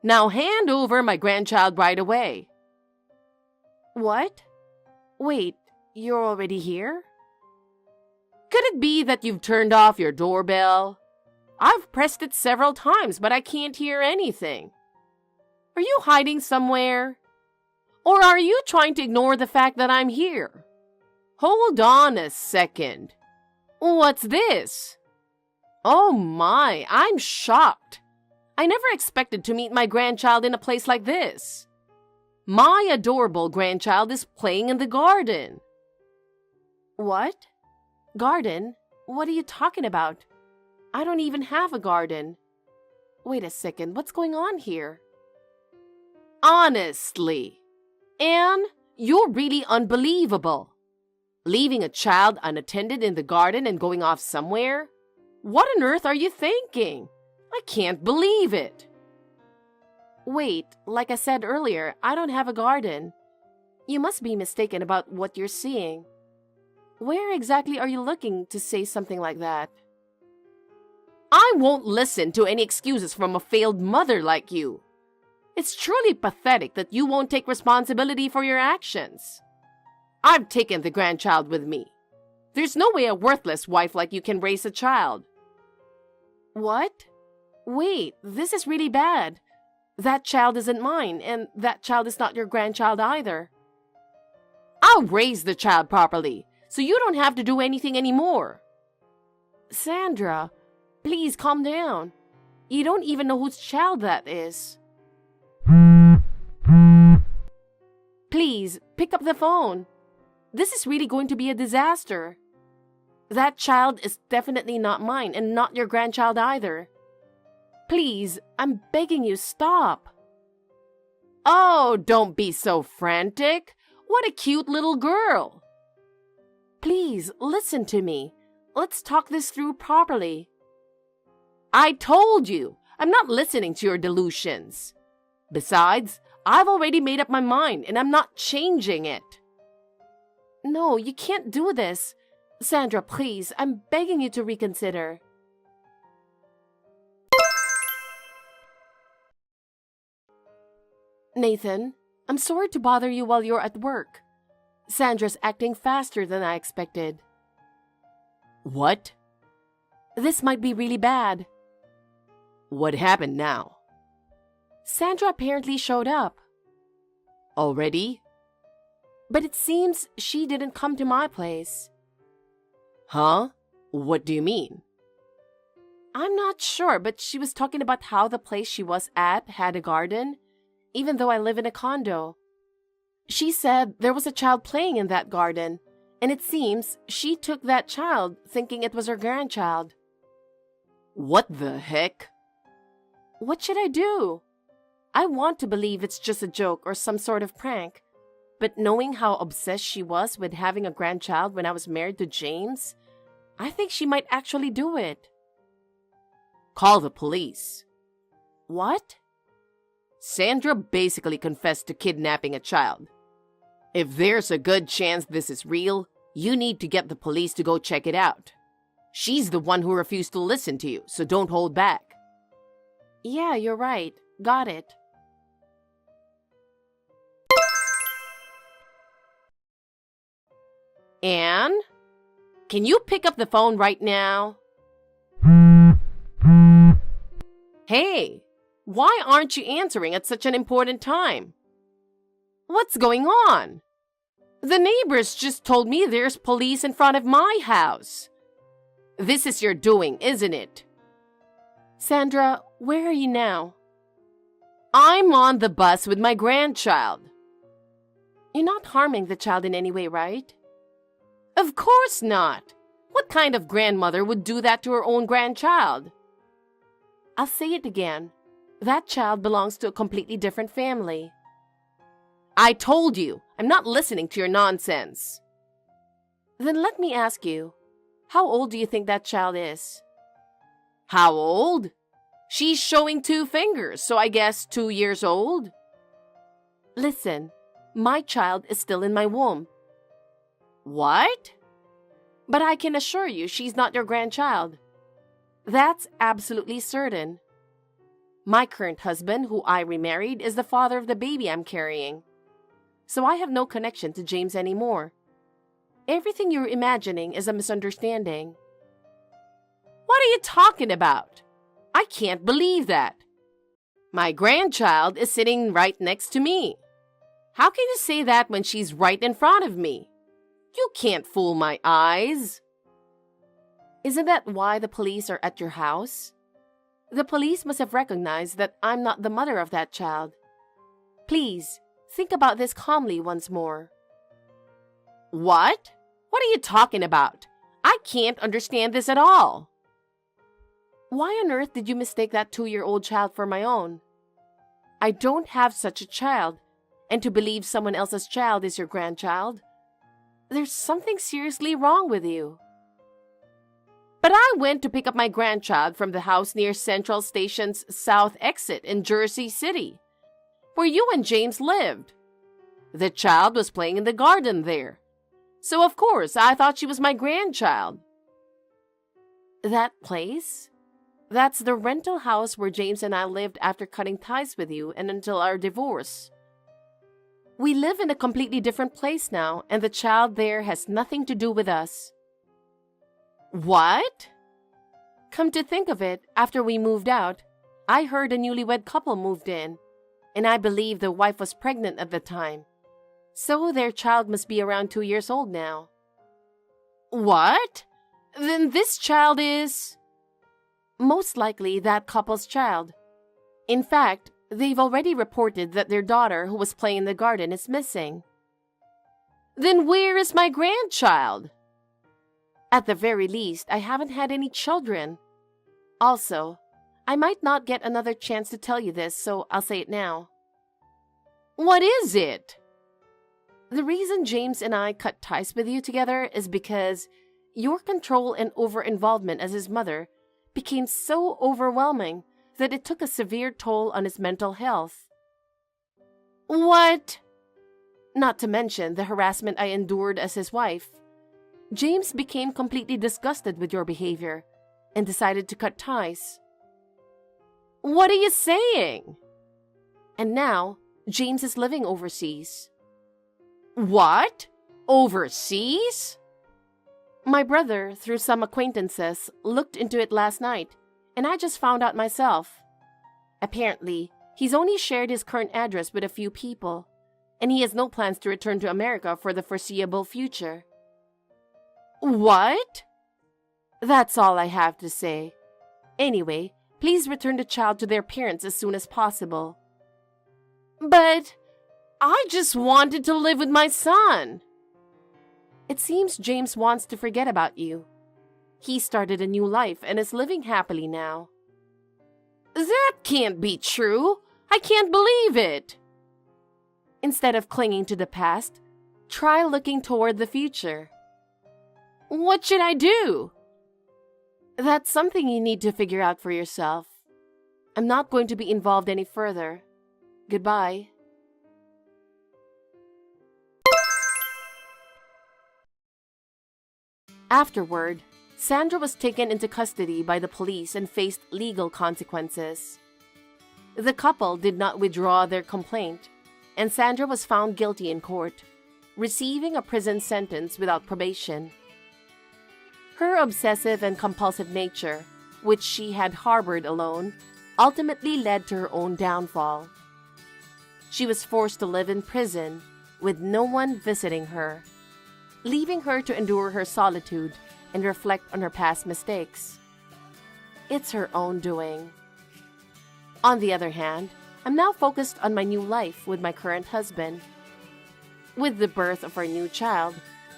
Now hand over my grandchild right away. What? Wait, you're already here? Could it be that you've turned off your doorbell? I've pressed it several times, but I can't hear anything. Are you hiding somewhere? Or are you trying to ignore the fact that I'm here? Hold on a second. What's this? Oh my, I'm shocked. I never expected to meet my grandchild in a place like this. My adorable grandchild is playing in the garden. What? Garden? What are you talking about? I don't even have a garden. Wait a second, what's going on here? Honestly, Anne, you're really unbelievable. Leaving a child unattended in the garden and going off somewhere? What on earth are you thinking? I can't believe it. Wait, like I said earlier, I don't have a garden. You must be mistaken about what you're seeing. Where exactly are you looking to say something like that? I won't listen to any excuses from a failed mother like you. It's truly pathetic that you won't take responsibility for your actions. I've taken the grandchild with me. There's no way a worthless wife like you can raise a child. What? Wait, this is really bad. That child isn't mine, and that child is not your grandchild either. I'll raise the child properly, so you don't have to do anything anymore. Sandra, please calm down. You don't even know whose child that is. Please, pick up the phone. This is really going to be a disaster. That child is definitely not mine and not your grandchild either. Please, I'm begging you, stop. Oh, don't be so frantic. What a cute little girl. Please, listen to me. Let's talk this through properly. I told you, I'm not listening to your delusions. Besides, I've already made up my mind and I'm not changing it. No, you can't do this. Sandra, please, I'm begging you to reconsider. Nathan, I'm sorry to bother you while you're at work. Sandra's acting faster than I expected. What? This might be really bad. What happened now? Sandra apparently showed up. Already? But it seems she didn't come to my place. Huh? What do you mean? I'm not sure, but she was talking about how the place she was at had a garden, even though I live in a condo. She said there was a child playing in that garden, and it seems she took that child thinking it was her grandchild. What the heck? What should I do? I want to believe it's just a joke or some sort of prank, but knowing how obsessed she was with having a grandchild when I was married to James, I think she might actually do it. Call the police. What? Sandra basically confessed to kidnapping a child. If there's a good chance this is real, you need to get the police to go check it out. She's the one who refused to listen to you, so don't hold back. Yeah, you're right. Got it. Anne? Can you pick up the phone right now? Hey, why aren't you answering at such an important time? What's going on? The neighbors just told me there's police in front of my house. This is your doing, isn't it? Sandra, where are you now? I'm on the bus with my grandchild. You're not harming the child in any way, right? Of course not. What kind of grandmother would do that to her own grandchild? I'll say it again. That child belongs to a completely different family. I told you, I'm not listening to your nonsense. Then let me ask you, how old do you think that child is? How old? She's showing 2 fingers, so I guess 2 years old. Listen, my child is still in my womb. What? But I can assure you she's not your grandchild. That's absolutely certain. My current husband, who I remarried, is the father of the baby I'm carrying. So I have no connection to James anymore. Everything you're imagining is a misunderstanding. What are you talking about? I can't believe that. My grandchild is sitting right next to me. How can you say that when she's right in front of me? You can't fool my eyes. Isn't that why the police are at your house? The police must have recognized that I'm not the mother of that child. Please, think about this calmly once more. What? What are you talking about? I can't understand this at all. Why on earth did you mistake that 2-year-old child for my own? I don't have such a child, and to believe someone else's child is your grandchild, there's something seriously wrong with you. But I went to pick up my grandchild from the house near Central Station's south exit in Jersey City, where you and James lived. The child was playing in the garden there, so of course I thought she was my grandchild. That place? That's the rental house where James and I lived after cutting ties with you and until our divorce. We live in a completely different place now, and the child there has nothing to do with us. What? Come to think of it, after we moved out, I heard a newlywed couple moved in, and I believe the wife was pregnant at the time. So their child must be around 2 years old now. What? Then this child is... Most likely that couple's child. In fact, they've already reported that their daughter, who was playing in the garden, is missing. Then where is my grandchild? At the very least, I haven't had any children. Also, I might not get another chance to tell you this, so I'll say it now. What is it? The reason James and I cut ties with you together is because your control and over-involvement as his mother became so overwhelming that it took a severe toll on his mental health. What? Not to mention the harassment I endured as his wife. James became completely disgusted with your behavior and decided to cut ties. What are you saying? And now, James is living overseas. What? Overseas? My brother, through some acquaintances, looked into it last night, and I just found out myself. Apparently, he's only shared his current address with a few people, and he has no plans to return to America for the foreseeable future. What? That's all I have to say. Anyway, please return the child to their parents as soon as possible. But I just wanted to live with my son. It seems James wants to forget about you. He started a new life and is living happily now. That can't be true. I can't believe it. Instead of clinging to the past, try looking toward the future. What should I do? That's something you need to figure out for yourself. I'm not going to be involved any further. Goodbye. Afterward, Sandra was taken into custody by the police and faced legal consequences. The couple did not withdraw their complaint, and Sandra was found guilty in court, receiving a prison sentence without probation. Her obsessive and compulsive nature, which she had harbored alone, ultimately led to her own downfall. She was forced to live in prison with no one visiting her, leaving her to endure her solitude and reflect on her past mistakes. It's her own doing. On the other hand, I'm now focused on my new life with my current husband. With the birth of our new child,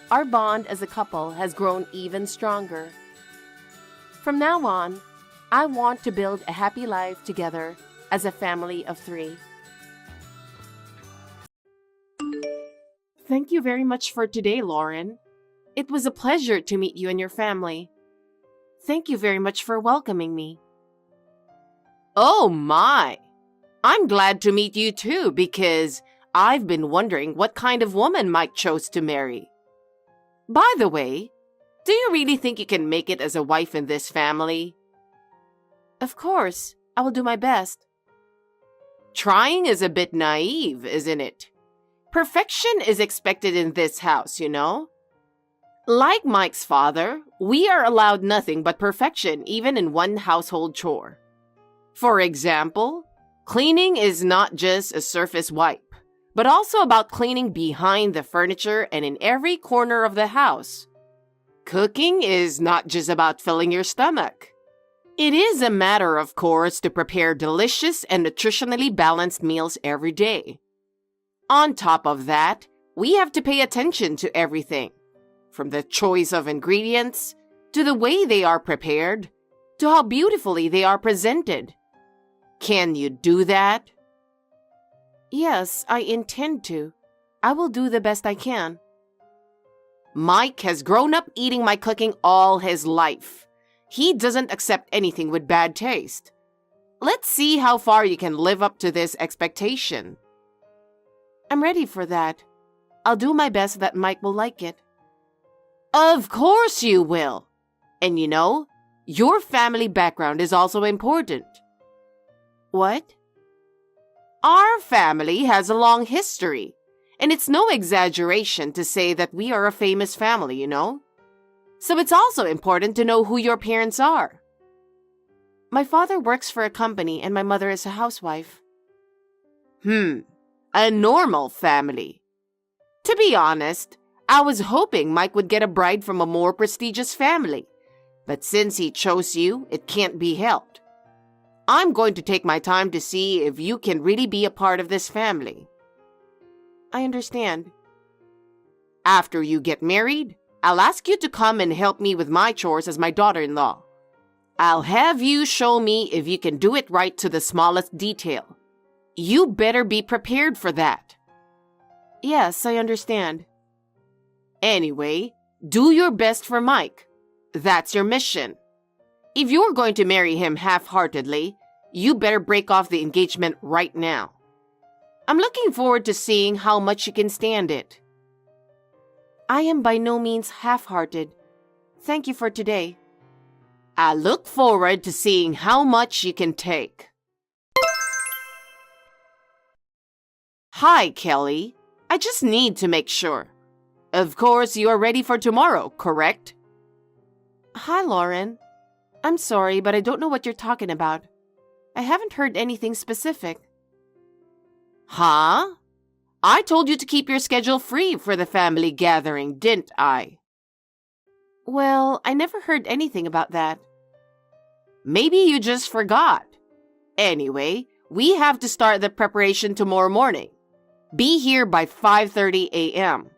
our bond as a couple has grown even stronger. From now on, I want to build a happy life together as a family of 3. Thank you very much for today, Lauren. It was a pleasure to meet you and your family. Thank you very much for welcoming me. Oh my! I'm glad to meet you too because I've been wondering what kind of woman Mike chose to marry. By the way, do you really think you can make it as a wife in this family? Of course, I will do my best. Trying is a bit naive, isn't it? Perfection is expected in this house, you know? Like Mike's father, we are allowed nothing but perfection even in one household chore. For example, cleaning is not just a surface wipe, but also about cleaning behind the furniture and in every corner of the house. Cooking is not just about filling your stomach. It is a matter of course to prepare delicious and nutritionally balanced meals every day. On top of that, we have to pay attention to everything, from the choice of ingredients, to the way they are prepared, to how beautifully they are presented. Can you do that? Yes, I intend to. I will do the best I can. Mike has grown up eating my cooking all his life. He doesn't accept anything with bad taste. Let's see how far you can live up to this expectation. I'm ready for that. I'll do my best that Mike will like it. Of course you will. And you know, your family background is also important. What? Our family has a long history, and it's no exaggeration to say that we are a famous family, you know? So it's also important to know who your parents are. My father works for a company and my mother is a housewife. A normal family. To be honest, I was hoping Mike would get a bride from a more prestigious family. But since he chose you, it can't be helped. I'm going to take my time to see if you can really be a part of this family. I understand. After you get married, I'll ask you to come and help me with my chores as my daughter-in-law. I'll have you show me if you can do it right to the smallest detail. You better be prepared for that. Yes, I understand. Anyway, do your best for Mike. That's your mission. If you're going to marry him half-heartedly, you better break off the engagement right now. I'm looking forward to seeing how much you can stand it. I am by no means half-hearted. Thank you for today. I look forward to seeing how much you can take. Hi, Kelly. I just need to make sure. Of course, you are ready for tomorrow, correct? Hi, Lauren. I'm sorry, but I don't know what you're talking about. I haven't heard anything specific. Huh? I told you to keep your schedule free for the family gathering, didn't I? Well, I never heard anything about that. Maybe you just forgot. Anyway, we have to start the preparation tomorrow morning. Be here by 5:30 a.m.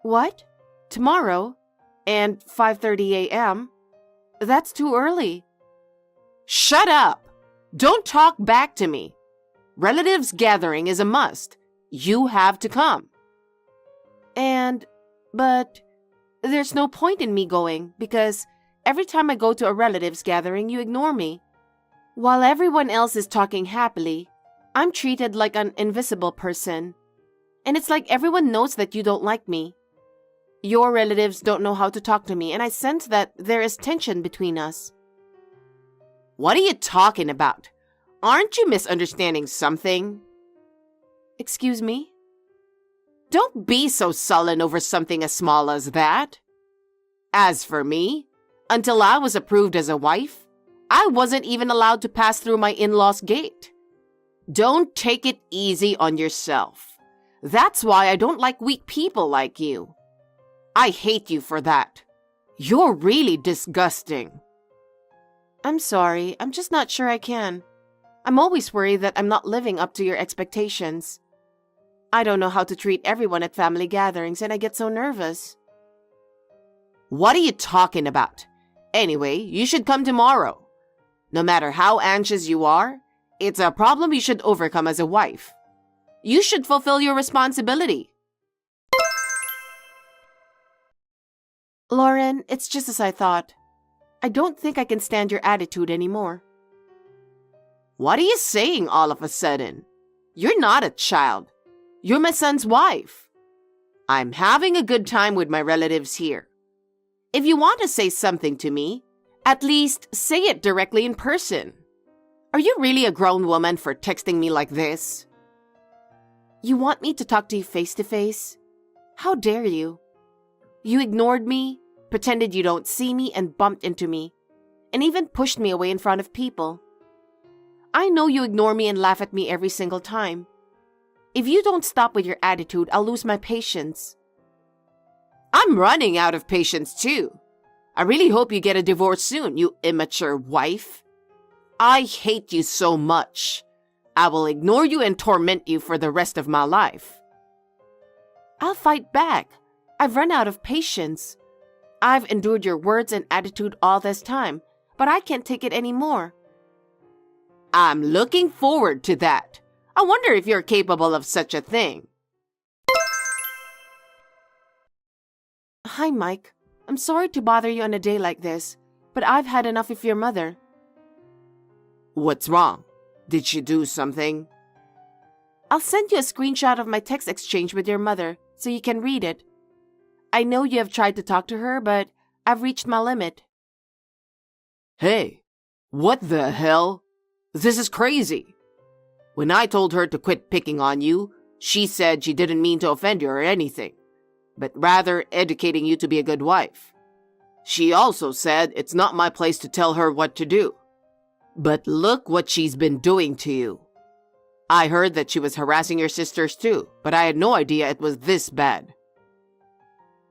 What? Tomorrow? And 5:30 a.m.? That's too early. Shut up! Don't talk back to me. Relatives gathering is a must. You have to come. But there's no point in me going because every time I go to a relatives gathering, you ignore me. While everyone else is talking happily, I'm treated like an invisible person. And it's like everyone knows that you don't like me. Your relatives don't know how to talk to me, and I sense that there is tension between us. What are you talking about? Aren't you misunderstanding something? Excuse me? Don't be so sullen over something as small as that. As for me, until I was approved as a wife, I wasn't even allowed to pass through my in-laws' gate. Don't take it easy on yourself. That's why I don't like weak people like you. I hate you for that. You're really disgusting. I'm sorry, I'm just not sure I can. I'm always worried that I'm not living up to your expectations. I don't know how to treat everyone at family gatherings, and I get so nervous. What are you talking about? Anyway, you should come tomorrow. No matter how anxious you are, it's a problem you should overcome as a wife. You should fulfill your responsibility. Lauren, it's just as I thought. I don't think I can stand your attitude anymore. What are you saying all of a sudden? You're not a child. You're my son's wife. I'm having a good time with my relatives here. If you want to say something to me, at least say it directly in person. Are you really a grown woman for texting me like this? You want me to talk to you face to face? How dare you? You ignored me, pretended you don't see me, and bumped into me, and even pushed me away in front of people. I know you ignore me and laugh at me every single time. If you don't stop with your attitude, I'll lose my patience. I'm running out of patience too. I really hope you get a divorce soon, you immature wife. I hate you so much. I will ignore you and torment you for the rest of my life. I'll fight back. I've run out of patience. I've endured your words and attitude all this time, but I can't take it anymore. I'm looking forward to that. I wonder if you're capable of such a thing. Hi, Mike. I'm sorry to bother you on a day like this, but I've had enough of your mother. What's wrong? Did she do something? I'll send you a screenshot of my text exchange with your mother so you can read it. I know you have tried to talk to her, but I've reached my limit. Hey, what the hell? This is crazy. When I told her to quit picking on you, she said she didn't mean to offend you or anything, but rather educating you to be a good wife. She also said it's not my place to tell her what to do. But look what she's been doing to you. I heard that she was harassing your sisters too, but I had no idea it was this bad.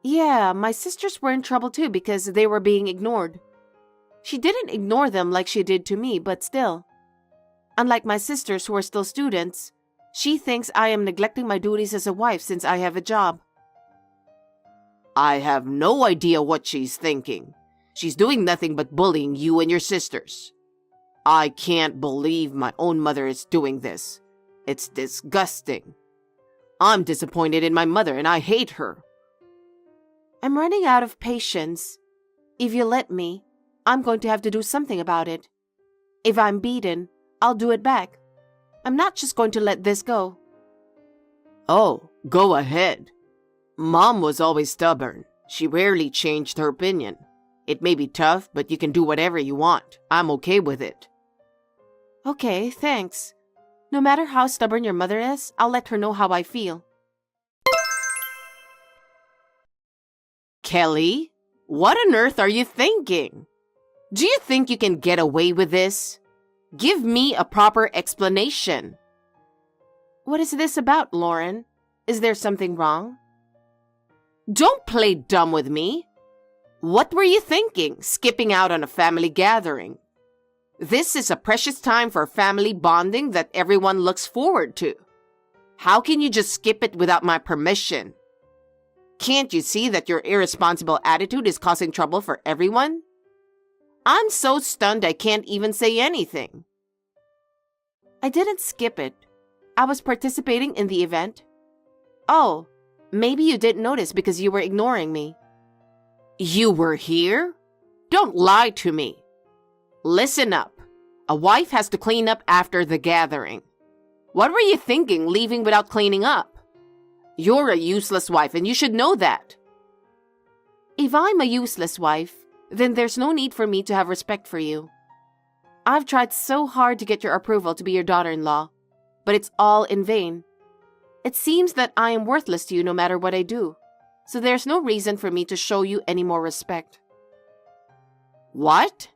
Yeah, my sisters were in trouble too because they were being ignored. She didn't ignore them like she did to me, but still. Unlike my sisters who are still students, she thinks I am neglecting my duties as a wife since I have a job. I have no idea what she's thinking. She's doing nothing but bullying you and your sisters. I can't believe my own mother is doing this. It's disgusting. I'm disappointed in my mother and I hate her. I'm running out of patience. If you let me, I'm going to have to do something about it. If I'm beaten, I'll do it back. I'm not just going to let this go. Oh, go ahead. Mom was always stubborn. She rarely changed her opinion. It may be tough, but you can do whatever you want. I'm okay with it. Okay, thanks. No matter how stubborn your mother is, I'll let her know how I feel. Kelly, what on earth are you thinking? Do you think you can get away with this? Give me a proper explanation. What is this about, Lauren? Is there something wrong? Don't play dumb with me. What were you thinking, skipping out on a family gathering? This is a precious time for family bonding that everyone looks forward to. How can you just skip it without my permission? Can't you see that your irresponsible attitude is causing trouble for everyone? I'm so stunned I can't even say anything. I didn't skip it. I was participating in the event. Oh, maybe you didn't notice because you were ignoring me. You were here? Don't lie to me. Listen up. A wife has to clean up after the gathering. What were you thinking, leaving without cleaning up? You're a useless wife and you should know that. If I'm a useless wife, then there's no need for me to have respect for you. I've tried so hard to get your approval to be your daughter-in-law, but it's all in vain. It seems that I am worthless to you no matter what I do, so there's no reason for me to show you any more respect. What?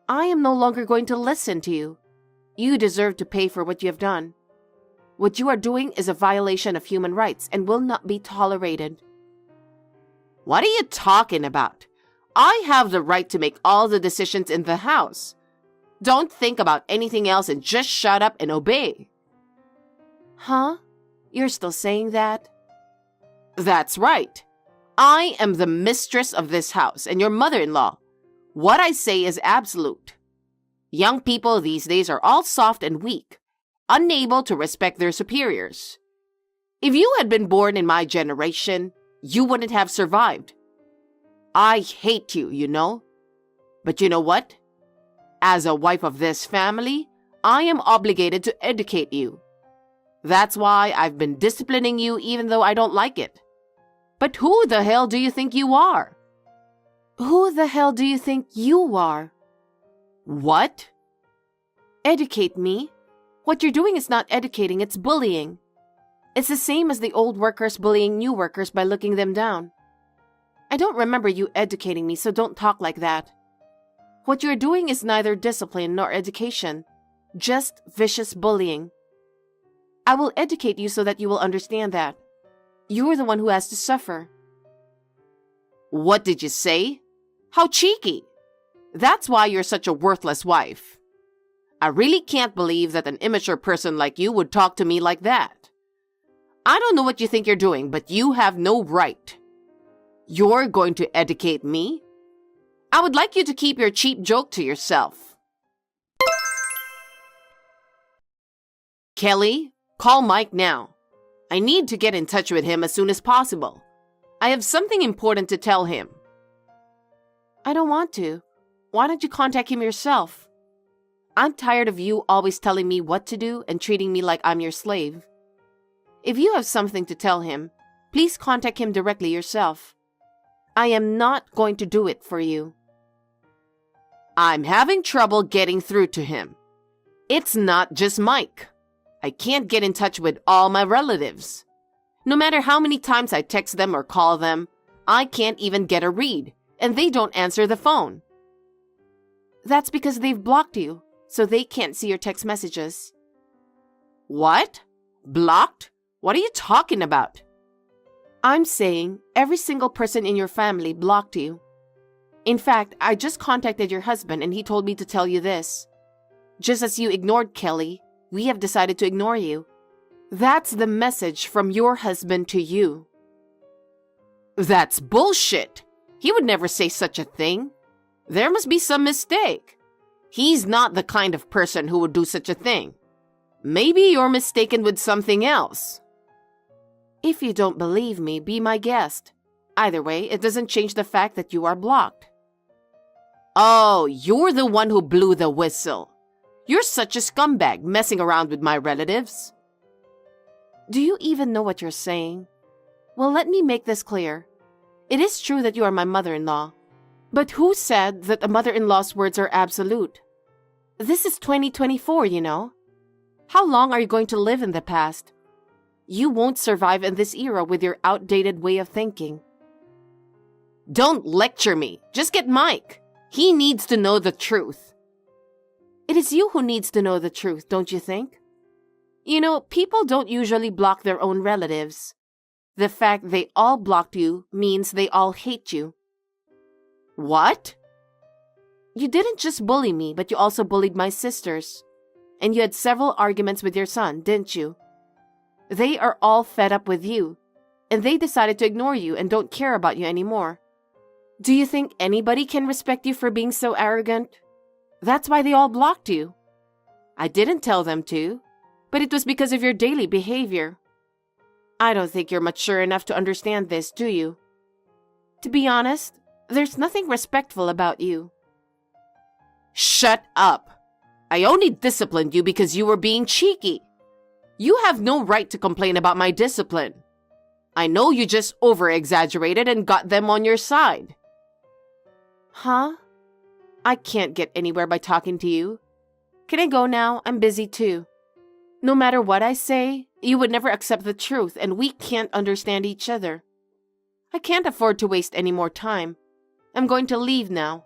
I am no longer going to listen to you. You deserve to pay for what you have done. What you are doing is a violation of human rights and will not be tolerated. What are you talking about? I have the right to make all the decisions in the house. Don't think about anything else and just shut up and obey. Huh? You're still saying that? That's right. I am the mistress of this house and your mother-in-law. What I say is absolute. Young people these days are all soft and weak, unable to respect their superiors. If you had been born in my generation, you wouldn't have survived. I hate you, you know. But you know what? As a wife of this family, I am obligated to educate you. That's why I've been disciplining you even though I don't like it. But who the hell do you think you are? Who the hell do you think you are? What? Educate me? What you're doing is not educating, it's bullying. It's the same as the old workers bullying new workers by looking them down. I don't remember you educating me, so don't talk like that. What you're doing is neither discipline nor education, just vicious bullying. I will educate you so that you will understand that. You're the one who has to suffer. What did you say? How cheeky! That's why you're such a worthless wife. I really can't believe that an immature person like you would talk to me like that. I don't know what you think you're doing, but you have no right. You're going to educate me? I would like you to keep your cheap joke to yourself. Kelly, call Mike now. I need to get in touch with him as soon as possible. I have something important to tell him. I don't want to. Why don't you contact him yourself? I'm tired of you always telling me what to do and treating me like I'm your slave. If you have something to tell him, please contact him directly yourself. I am not going to do it for you. I'm having trouble getting through to him. It's not just Mike. I can't get in touch with all my relatives. No matter how many times I text them or call them, I can't even get a read, and they don't answer the phone. That's because they've blocked you, so they can't see your text messages. What? Blocked? What are you talking about? I'm saying every single person in your family blocked you. In fact, I just contacted your husband and he told me to tell you this. Just as you ignored Kelly, we have decided to ignore you. That's the message from your husband to you. That's bullshit. He would never say such a thing. There must be some mistake. He's not the kind of person who would do such a thing. Maybe you're mistaken with something else. If you don't believe me, be my guest. Either way, it doesn't change the fact that you are blocked. Oh, you're the one who blew the whistle. You're such a scumbag messing around with my relatives. Do you even know what you're saying? Well, let me make this clear. It is true that you are my mother-in-law. But who said that a mother-in-law's words are absolute? This is 2024, you know. How long are you going to live in the past? You won't survive in this era with your outdated way of thinking. Don't lecture me. Just get Mike. He needs to know the truth. It is you who needs to know the truth, don't you think? You know, people don't usually block their own relatives. The fact they all blocked you means they all hate you. What? You didn't just bully me, but you also bullied my sisters. And you had several arguments with your son, didn't you? They are all fed up with you, and they decided to ignore you and don't care about you anymore. Do you think anybody can respect you for being so arrogant? That's why they all blocked you. I didn't tell them to, but it was because of your daily behavior. I don't think you're mature enough to understand this, do you? To be honest, there's nothing respectful about you. Shut up. I only disciplined you because you were being cheeky. You have no right to complain about my discipline. I know you just over-exaggerated and got them on your side. Huh? I can't get anywhere by talking to you. Can I go now? I'm busy too. No matter what I say, you would never accept the truth and we can't understand each other. I can't afford to waste any more time. I'm going to leave now.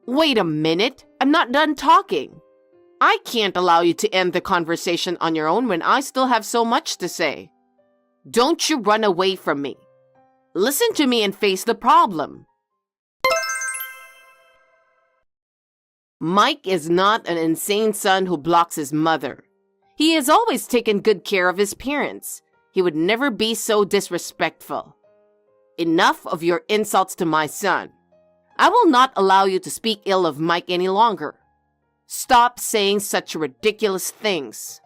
Wait a minute. I'm not done talking. I can't allow you to end the conversation on your own when I still have so much to say. Don't you run away from me. Listen to me and face the problem. Mike is not an insane son who blocks his mother. He has always taken good care of his parents. He would never be so disrespectful. Enough of your insults to my son. I will not allow you to speak ill of Mike any longer. Stop saying such ridiculous things.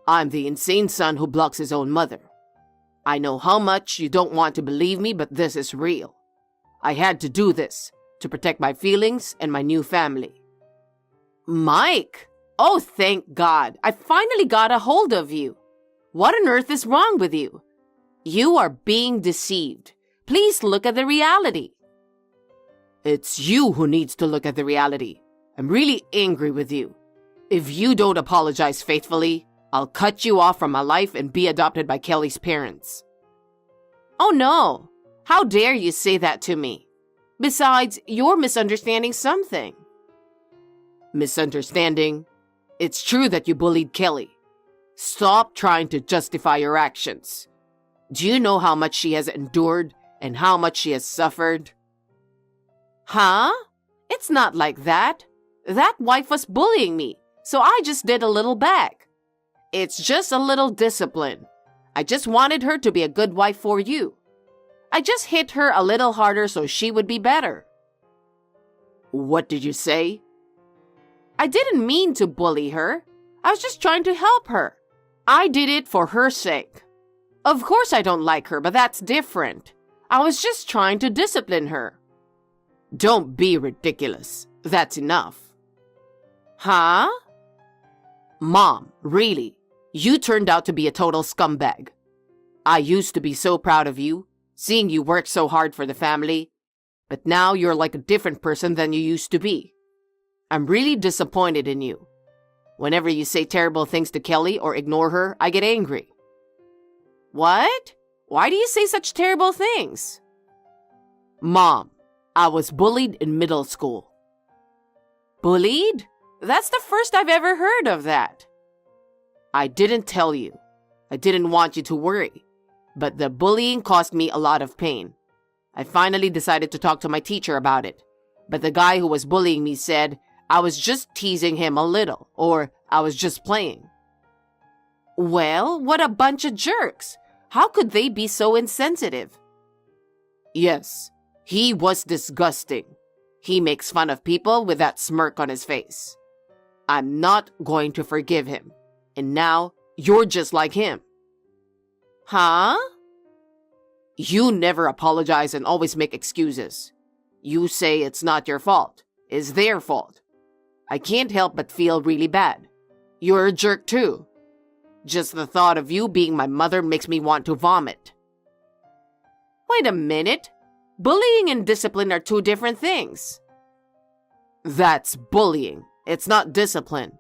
I'm the insane son who blocks his own mother. I know how much you don't want to believe me, but this is real. I had to do this to protect my feelings and my new family. Mike! Oh, thank God. I finally got a hold of you. What on earth is wrong with you? You are being deceived. Please look at the reality. It's you who needs to look at the reality. I'm really angry with you. If you don't apologize faithfully, I'll cut you off from my life and be adopted by Kelly's parents. Oh no! How dare you say that to me? Besides, you're misunderstanding something. Misunderstanding? It's true that you bullied Kelly. Stop trying to justify your actions. Do you know how much she has endured and how much she has suffered? Huh? It's not like that. That wife was bullying me, so I just did a little back. It's just a little discipline. I just wanted her to be a good wife for you. I just hit her a little harder so she would be better. What did you say? I didn't mean to bully her. I was just trying to help her. I did it for her sake. Of course I don't like her, but that's different. I was just trying to discipline her. Don't be ridiculous. That's enough. Huh? Mom, really? You turned out to be a total scumbag. I used to be so proud of you, seeing you work so hard for the family, but now you're like a different person than you used to be. I'm really disappointed in you. Whenever you say terrible things to Kelly or ignore her, I get angry. What? Why do you say such terrible things? Mom, I was bullied in middle school. Bullied? That's the first I've ever heard of that. I didn't tell you. I didn't want you to worry. But the bullying caused me a lot of pain. I finally decided to talk to my teacher about it. But the guy who was bullying me said I was just teasing him a little, or I was just playing. Well, what a bunch of jerks. How could they be so insensitive? Yes, he was disgusting. He makes fun of people with that smirk on his face. I'm not going to forgive him. And now, you're just like him. Huh? You never apologize and always make excuses. You say it's not your fault. It's their fault. I can't help but feel really bad. You're a jerk too. Just the thought of you being my mother makes me want to vomit. Wait a minute. Bullying and discipline are two different things. That's bullying. It's not discipline.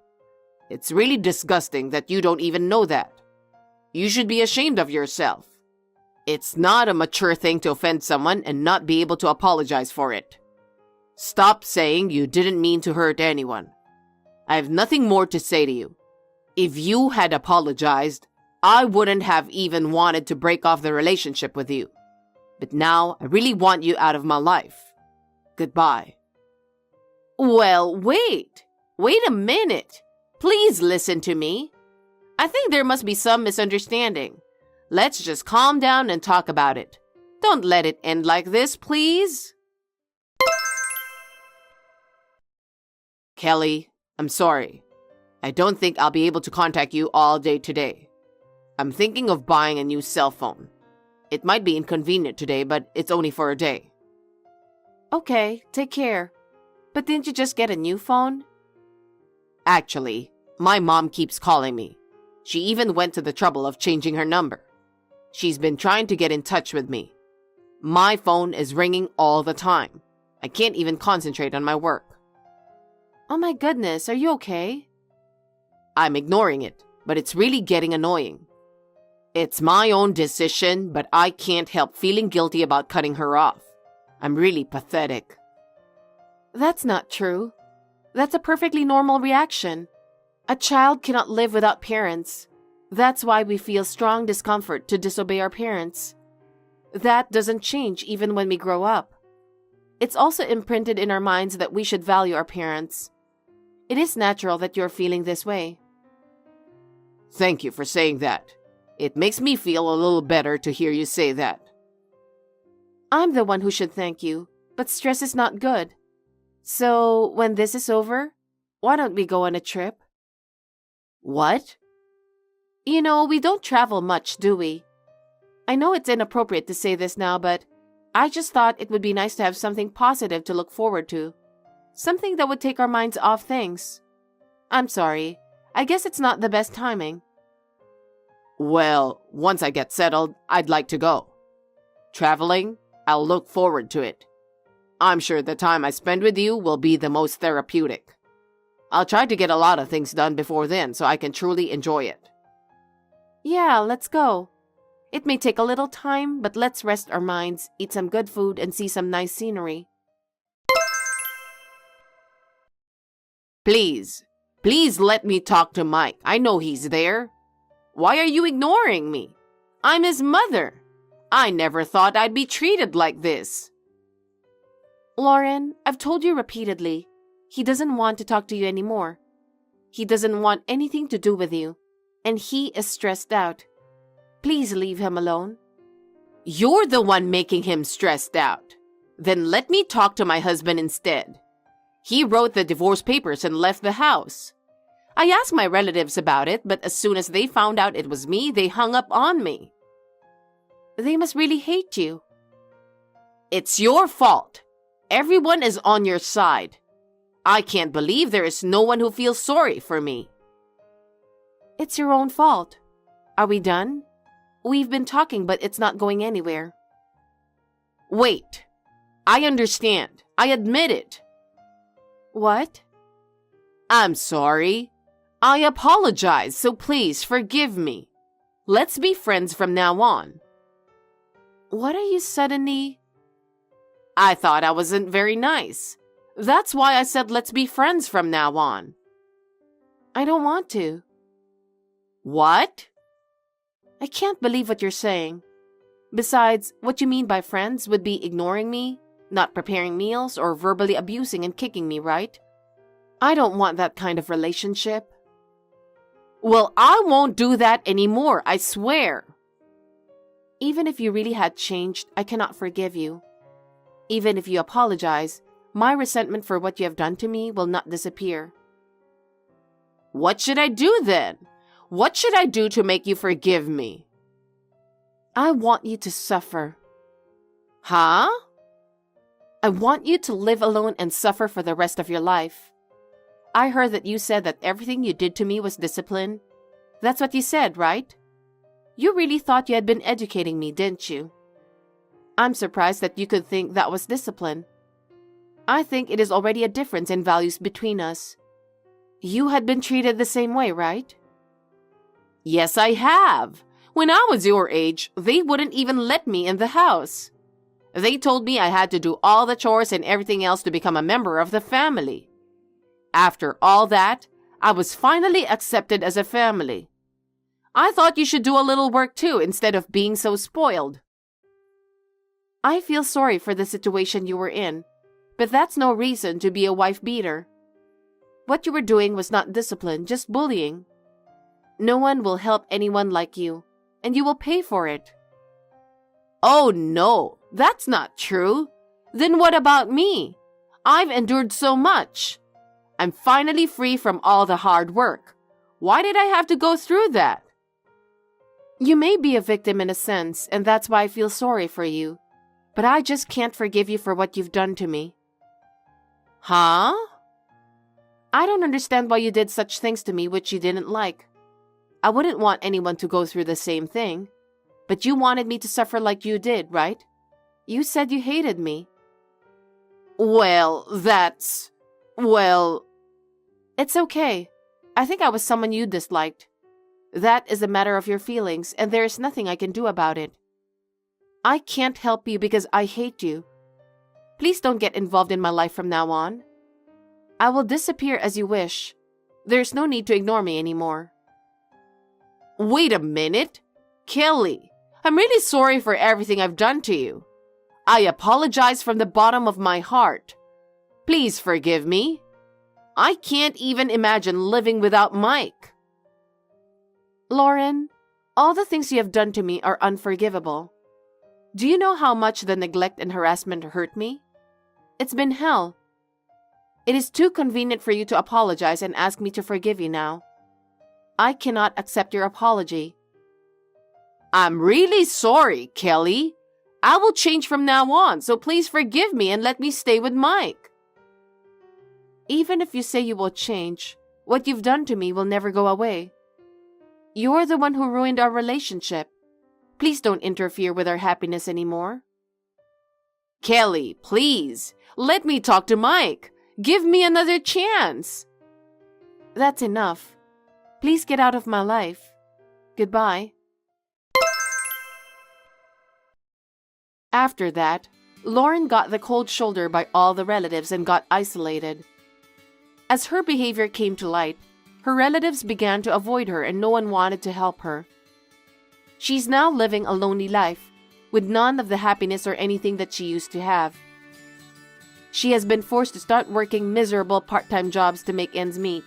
It's really disgusting that you don't even know that. You should be ashamed of yourself. It's not a mature thing to offend someone and not be able to apologize for it. Stop saying you didn't mean to hurt anyone. I have nothing more to say to you. If you had apologized, I wouldn't have even wanted to break off the relationship with you. But now I really want you out of my life. Goodbye. Well, wait. Wait a minute. Please listen to me. I think there must be some misunderstanding. Let's just calm down and talk about it. Don't let it end like this, please. Kelly, I'm sorry. I don't think I'll be able to contact you all day today. I'm thinking of buying a new cell phone. It might be inconvenient today, but it's only for a day. Okay, take care. But didn't you just get a new phone? Actually, my mom keeps calling me. She even went to the trouble of changing her number. She's been trying to get in touch with me. My phone is ringing all the time. I can't even concentrate on my work. Oh my goodness, are you okay? I'm ignoring it, but it's really getting annoying. It's my own decision, but I can't help feeling guilty about cutting her off. I'm really pathetic. That's not true. That's a perfectly normal reaction. A child cannot live without parents. That's why we feel strong discomfort to disobey our parents. That doesn't change even when we grow up. It's also imprinted in our minds that we should value our parents. It is natural that you're feeling this way. Thank you for saying that. It makes me feel a little better to hear you say that. I'm the one who should thank you, but stress is not good. So, when this is over, why don't we go on a trip? What? You know, we don't travel much, do we? I know it's inappropriate to say this now, but I just thought it would be nice to have something positive to look forward to. Something that would take our minds off things. I'm sorry. I guess it's not the best timing. Well, once I get settled, I'd like to go. Traveling, I'll look forward to it. I'm sure the time I spend with you will be the most therapeutic. I'll try to get a lot of things done before then so I can truly enjoy it. Yeah, let's go. It may take a little time, but let's rest our minds, eat some good food, and see some nice scenery. Please let me talk to Mike. I know he's there. Why are you ignoring me? I'm his mother. I never thought I'd be treated like this. Lauren, I've told you repeatedly, he doesn't want to talk to you anymore. He doesn't want anything to do with you, and he is stressed out. Please leave him alone. You're the one making him stressed out. Then let me talk to my husband instead. He wrote the divorce papers and left the house. I asked my relatives about it, but as soon as they found out it was me, they hung up on me. They must really hate you. It's your fault. Everyone is on your side. I can't believe there is no one who feels sorry for me. It's your own fault. Are we done? We've been talking, but it's not going anywhere. Wait. I understand. I admit it. What? I'm sorry. I apologize, so please forgive me. Let's be friends from now on. What are you suddenly... I thought I wasn't very nice. That's why I said let's be friends from now on. I don't want to. What? I can't believe what you're saying. Besides, what you mean by friends would be ignoring me, not preparing meals, or verbally abusing and kicking me, right? I don't want that kind of relationship. Well, I won't do that anymore, I swear. Even if you really had changed, I cannot forgive you. Even if you apologize, my resentment for what you have done to me will not disappear. What should I do then? What should I do to make you forgive me? I want you to suffer. Huh? I want you to live alone and suffer for the rest of your life. I heard that you said that everything you did to me was discipline. That's what you said, right? You really thought you had been educating me, didn't you? I'm surprised that you could think that was discipline. I think it is already a difference in values between us. You had been treated the same way, right? Yes, I have. When I was your age, they wouldn't even let me in the house. They told me I had to do all the chores and everything else to become a member of the family. After all that, I was finally accepted as a family. I thought you should do a little work too instead of being so spoiled. I feel sorry for the situation you were in, but that's no reason to be a wife beater. What you were doing was not discipline, just bullying. No one will help anyone like you, and you will pay for it. Oh no, that's not true. Then what about me? I've endured so much. I'm finally free from all the hard work. Why did I have to go through that? You may be a victim in a sense, and that's why I feel sorry for you. But I just can't forgive you for what you've done to me. Huh? I don't understand why you did such things to me which you didn't like. I wouldn't want anyone to go through the same thing. But you wanted me to suffer like you did, right? You said you hated me. Well, It's okay. I think I was someone you disliked. That is a matter of your feelings, and there is nothing I can do about it. I can't help you because I hate you. Please don't get involved in my life from now on. I will disappear as you wish. There's no need to ignore me anymore. Wait a minute. Kelly, I'm really sorry for everything I've done to you. I apologize from the bottom of my heart. Please forgive me. I can't even imagine living without Mike. Lauren, all the things you have done to me are unforgivable. Do you know how much the neglect and harassment hurt me? It's been hell. It is too convenient for you to apologize and ask me to forgive you now. I cannot accept your apology. I'm really sorry, Kelly. I will change from now on, so please forgive me and let me stay with Mike. Even if you say you will change, what you've done to me will never go away. You're the one who ruined our relationship. Please don't interfere with our happiness anymore. Kelly, please, let me talk to Mike. Give me another chance. That's enough. Please get out of my life. Goodbye. After that, Lauren got the cold shoulder by all the relatives and got isolated. As her behavior came to light, her relatives began to avoid her and no one wanted to help her. She's now living a lonely life, with none of the happiness or anything that she used to have. She has been forced to start working miserable part-time jobs to make ends meet,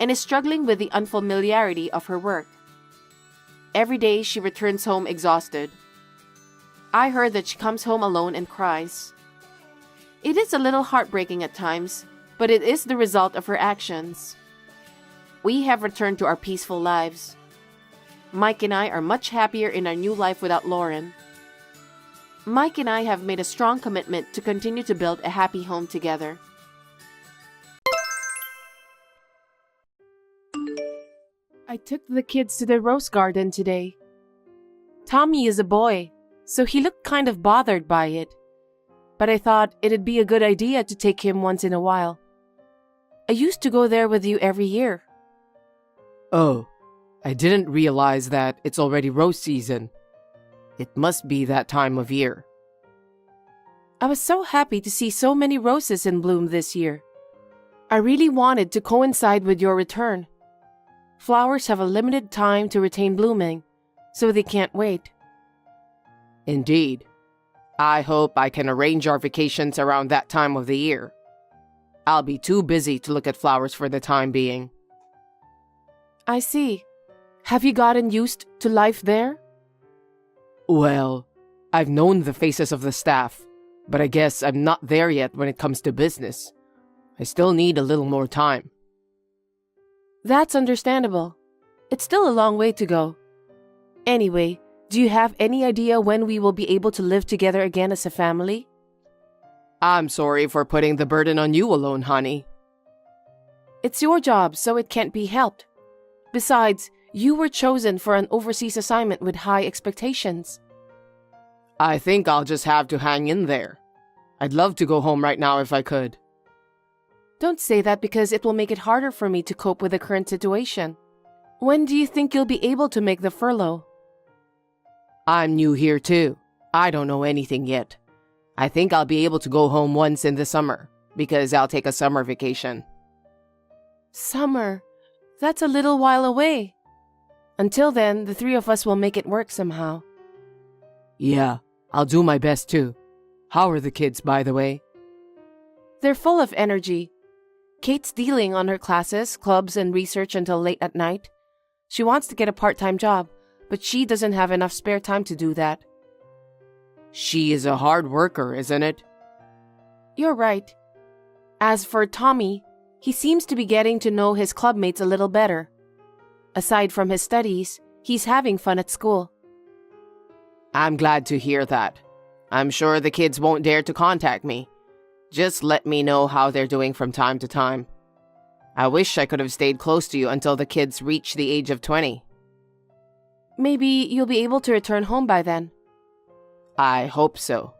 and is struggling with the unfamiliarity of her work. Every day she returns home exhausted. I heard that she comes home alone and cries. It is a little heartbreaking at times, but it is the result of her actions. We have returned to our peaceful lives. Mike and I are much happier in our new life without Lauren. Mike and I have made a strong commitment to continue to build a happy home together. I took the kids to the rose garden today. Tommy is a boy, so he looked kind of bothered by it. But I thought it'd be a good idea to take him once in a while. I used to go there with you every year. Oh, I didn't realize that it's already rose season. It must be that time of year. I was so happy to see so many roses in bloom this year. I really wanted to coincide with your return. Flowers have a limited time to retain blooming, so they can't wait. Indeed. I hope I can arrange our vacations around that time of the year. I'll be too busy to look at flowers for the time being. I see. Have you gotten used to life there? Well, I've known the faces of the staff, but I guess I'm not there yet when it comes to business. I still need a little more time. That's understandable. It's still a long way to go. Anyway, do you have any idea when we will be able to live together again as a family? I'm sorry for putting the burden on you alone, honey. It's your job, so it can't be helped. Besides, you were chosen for an overseas assignment with high expectations. I think I'll just have to hang in there. I'd love to go home right now if I could. Don't say that because it will make it harder for me to cope with the current situation. When do you think you'll be able to make the furlough? I'm new here too. I don't know anything yet. I think I'll be able to go home once in the summer, because I'll take a summer vacation. Summer? That's a little while away. Until then, the three of us will make it work somehow. Yeah, I'll do my best too. How are the kids, by the way? They're full of energy. Kate's dealing on her classes, clubs, and research until late at night. She wants to get a part-time job, but she doesn't have enough spare time to do that. She is a hard worker, isn't it? You're right. As for Tommy, he seems to be getting to know his clubmates a little better. Aside from his studies, he's having fun at school. I'm glad to hear that. I'm sure the kids won't dare to contact me. Just let me know how they're doing from time to time. I wish I could have stayed close to you until the kids reach the age of 20. Maybe you'll be able to return home by then. I hope so.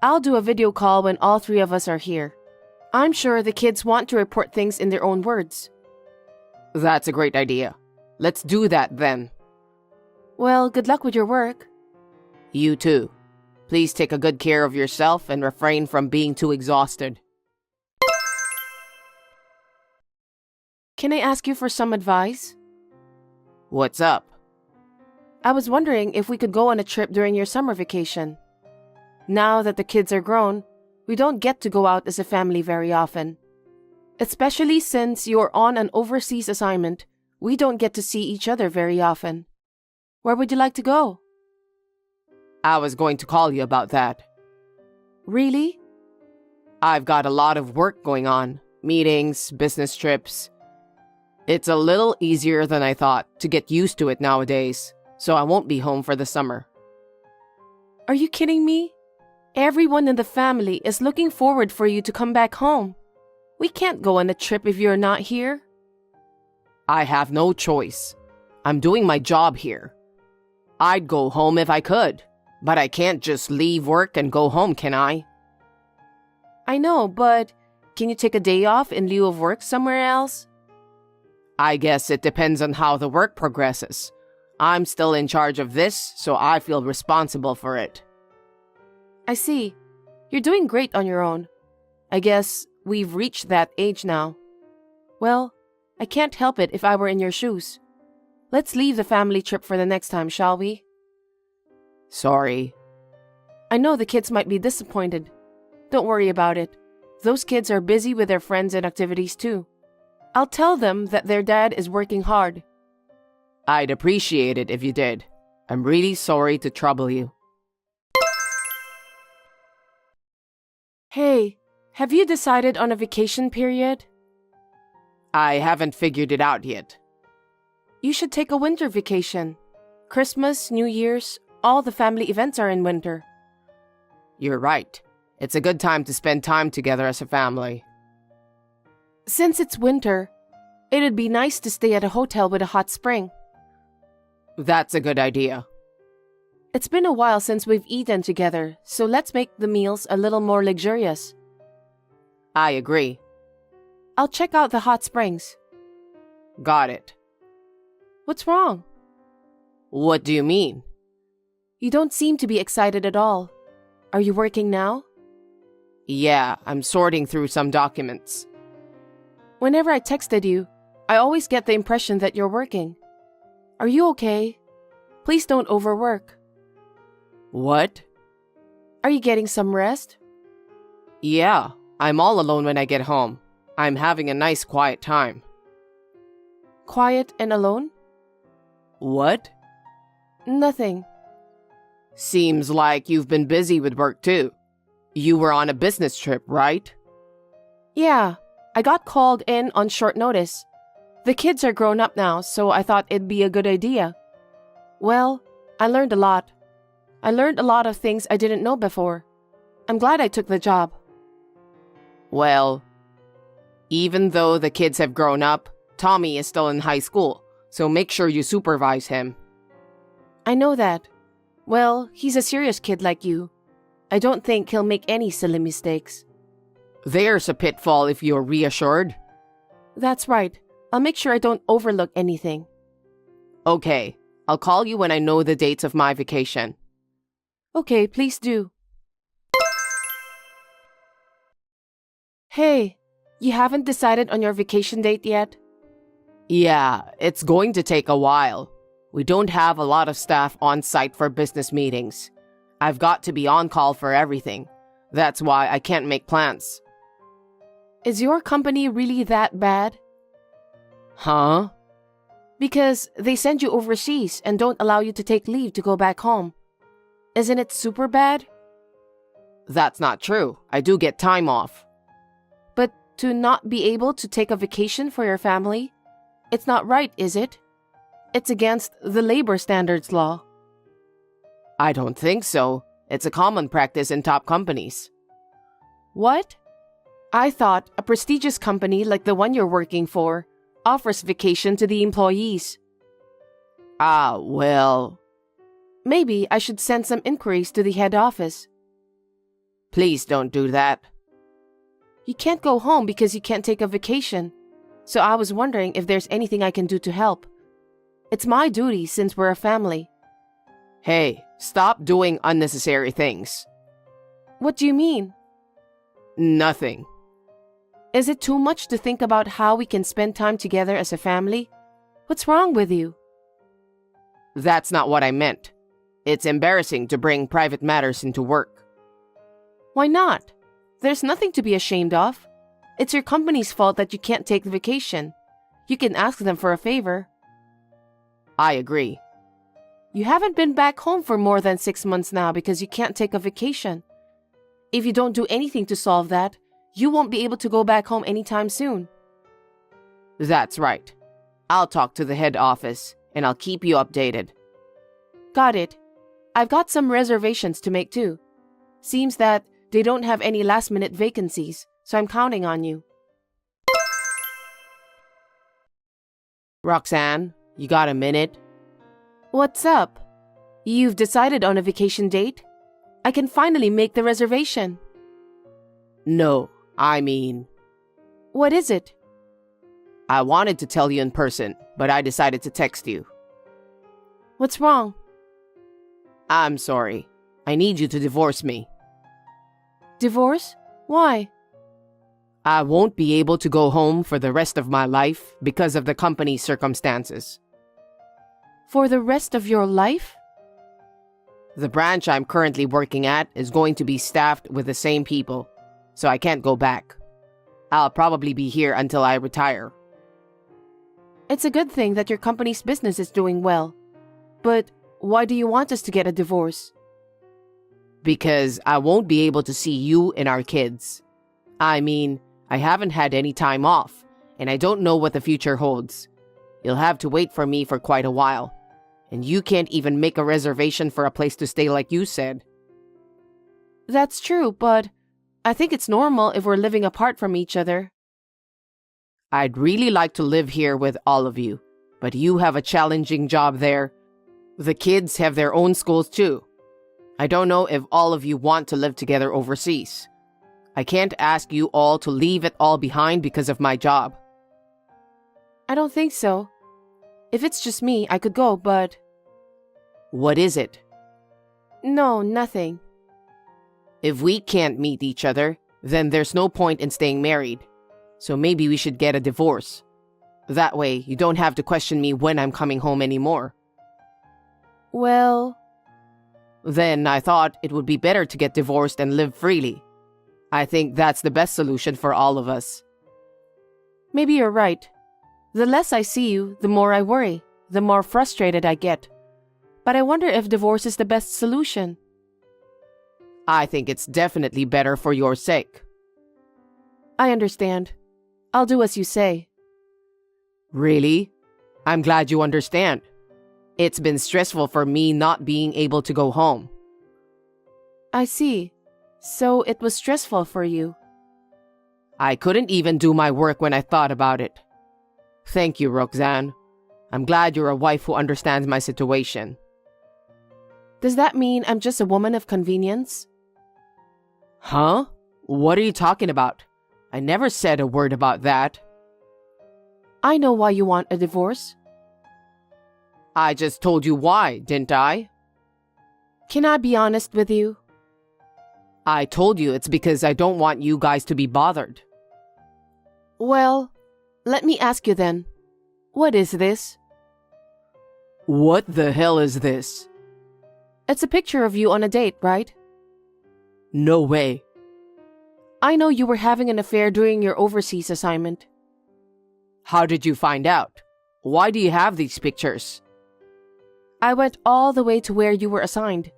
I'll do a video call when all three of us are here. I'm sure the kids want to report things in their own words. That's a great idea. Let's do that then. Well, good luck with your work. You too. Please take a good care of yourself and refrain from being too exhausted. Can I ask you for some advice? What's up? I was wondering if we could go on a trip during your summer vacation. Now that the kids are grown, we don't get to go out as a family very often. Especially since you're on an overseas assignment, we don't get to see each other very often. Where would you like to go? I was going to call you about that. Really? I've got a lot of work going on. Meetings, business trips. It's a little easier than I thought to get used to it nowadays, so I won't be home for the summer. Are you kidding me? Everyone in the family is looking forward for you to come back home. We can't go on a trip if you're not here. I have no choice. I'm doing my job here. I'd go home if I could, but I can't just leave work and go home, can I? I know, but can you take a day off in lieu of work somewhere else? I guess it depends on how the work progresses. I'm still in charge of this, so I feel responsible for it. I see. You're doing great on your own. I guess we've reached that age now. Well, I can't help it if I were in your shoes. Let's leave the family trip for the next time, shall we? Sorry. I know the kids might be disappointed. Don't worry about it. Those kids are busy with their friends and activities too. I'll tell them that their dad is working hard. I'd appreciate it if you did. I'm really sorry to trouble you. Hey, have you decided on a vacation period? I haven't figured it out yet. You should take a winter vacation. Christmas, New Year's, all the family events are in winter. You're right. It's a good time to spend time together as a family. Since it's winter, it'd be nice to stay at a hotel with a hot spring. That's a good idea. It's been a while since we've eaten together, so let's make the meals a little more luxurious. I agree. I'll check out the hot springs. Got it. What's wrong? What do you mean? You don't seem to be excited at all. Are you working now? Yeah, I'm sorting through some documents. Whenever I texted you, I always get the impression that you're working. Are you okay? Please don't overwork. What? Are you getting some rest? Yeah, I'm all alone when I get home. I'm having a nice quiet time. Quiet and alone? What? Nothing. Seems like you've been busy with work too. You were on a business trip, right? Yeah, I got called in on short notice. The kids are grown up now, so I thought it'd be a good idea. Well, I learned a lot. I learned a lot of things I didn't know before. I'm glad I took the job. Well, even though the kids have grown up, Tommy is still in high school, so make sure you supervise him. I know that. Well, he's a serious kid like you. I don't think he'll make any silly mistakes. There's a pitfall if you're reassured. That's right. I'll make sure I don't overlook anything. Okay, I'll call you when I know the dates of my vacation. Okay, please do. Hey, you haven't decided on your vacation date yet? Yeah, it's going to take a while. We don't have a lot of staff on site for business meetings. I've got to be on call for everything. That's why I can't make plans. Is your company really that bad? Huh? Because they send you overseas and don't allow you to take leave to go back home. Isn't it super bad? That's not true. I do get time off. But to not be able to take a vacation for your family? It's not right, is it? It's against the labor standards law. I don't think so. It's a common practice in top companies. What? I thought a prestigious company like the one you're working for offers vacation to the employees. Ah, well... Maybe I should send some inquiries to the head office. Please don't do that. You can't go home because you can't take a vacation. So I was wondering if there's anything I can do to help. It's my duty since we're a family. Hey, stop doing unnecessary things. What do you mean? Nothing. Is it too much to think about how we can spend time together as a family? What's wrong with you? That's not what I meant. It's embarrassing to bring private matters into work. Why not? There's nothing to be ashamed of. It's your company's fault that you can't take the vacation. You can ask them for a favor. I agree. You haven't been back home for more than 6 months now because you can't take a vacation. If you don't do anything to solve that, you won't be able to go back home anytime soon. That's right. I'll talk to the head office and I'll keep you updated. Got it. I've got some reservations to make too. Seems that they don't have any last-minute vacancies, so I'm counting on you. Roxanne, you got a minute? What's up? You've decided on a vacation date? I can finally make the reservation. No, I mean... What is it? I wanted to tell you in person, but I decided to text you. What's wrong? I'm sorry. I need you to divorce me. Divorce? Why? I won't be able to go home for the rest of my life because of the company's circumstances. For the rest of your life? The branch I'm currently working at is going to be staffed with the same people, so I can't go back. I'll probably be here until I retire. It's a good thing that your company's business is doing well. But why do you want us to get a divorce? Because I won't be able to see you and our kids. I mean, I haven't had any time off, and I don't know what the future holds. You'll have to wait for me for quite a while. And you can't even make a reservation for a place to stay like you said. That's true, but I think it's normal if we're living apart from each other. I'd really like to live here with all of you, but you have a challenging job there. The kids have their own schools too. I don't know if all of you want to live together overseas. I can't ask you all to leave it all behind because of my job. I don't think so. If it's just me, I could go, but... What is it? No, nothing. If we can't meet each other, then there's no point in staying married. So maybe we should get a divorce. That way, you don't have to question me when I'm coming home anymore. Well... Then I thought it would be better to get divorced and live freely. I think that's the best solution for all of us. Maybe you're right. The less I see you, the more I worry, the more frustrated I get. But I wonder if divorce is the best solution. I think it's definitely better for your sake. I understand. I'll do as you say. Really? I'm glad you understand. It's been stressful for me not being able to go home. I see. So it was stressful for you. I couldn't even do my work when I thought about it. Thank you, Roxanne. I'm glad you're a wife who understands my situation. Does that mean I'm just a woman of convenience? Huh? What are you talking about? I never said a word about that. I know why you want a divorce. I just told you why, didn't I? Can I be honest with you? I told you it's because I don't want you guys to be bothered. Well, let me ask you then. What is this? What the hell is this? It's a picture of you on a date, right? No way. I know you were having an affair during your overseas assignment. How did you find out? Why do you have these pictures? I went all the way to where you were assigned,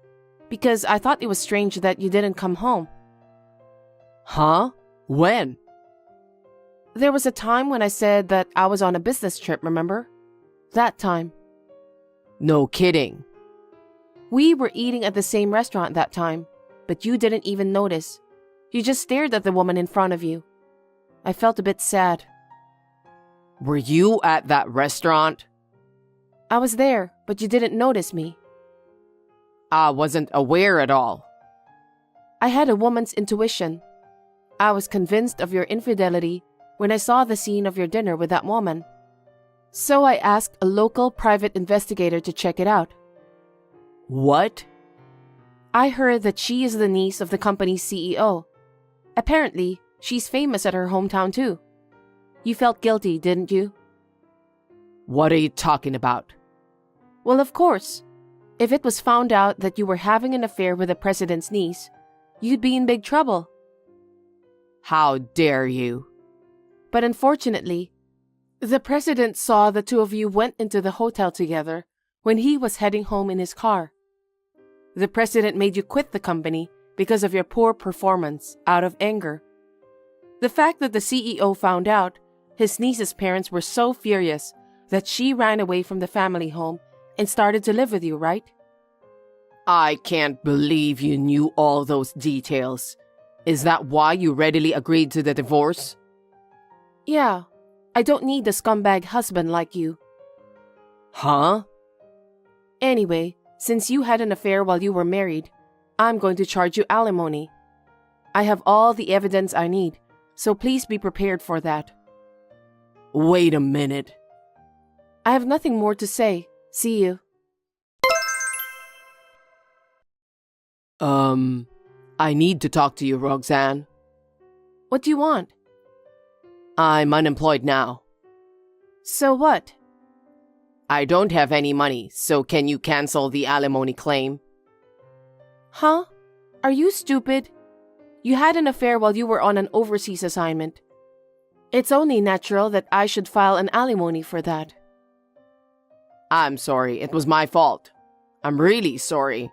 because I thought it was strange that you didn't come home. Huh? When? There was a time when I said that I was on a business trip, remember? That time. No kidding. We were eating at the same restaurant that time, but you didn't even notice. You just stared at the woman in front of you. I felt a bit sad. Were you at that restaurant? I was there, but you didn't notice me. I wasn't aware at all. I had a woman's intuition. I was convinced of your infidelity when I saw the scene of your dinner with that woman. So I asked a local private investigator to check it out. What? I heard that she is the niece of the company's CEO. Apparently, she's famous at her hometown too. You felt guilty, didn't you? What are you talking about? Well, of course. If it was found out that you were having an affair with the president's niece, you'd be in big trouble. How dare you? But unfortunately, the president saw the two of you went into the hotel together when he was heading home in his car. The president made you quit the company because of your poor performance out of anger. The fact that the CEO found out, his niece's parents were so furious that she ran away from the family home and started to live with you, right? I can't believe you knew all those details. Is that why you readily agreed to the divorce? Yeah, I don't need a scumbag husband like you. Huh? Anyway, since you had an affair while you were married, I'm going to charge you alimony. I have all the evidence I need, so please be prepared for that. Wait a minute. I have nothing more to say. See you. I need to talk to you, Roxanne. What do you want? I'm unemployed now. So what? I don't have any money, so can you cancel the alimony claim? Huh? Are you stupid? You had an affair while you were on an overseas assignment. It's only natural that I should file an alimony for that. I'm sorry, it was my fault. I'm really sorry.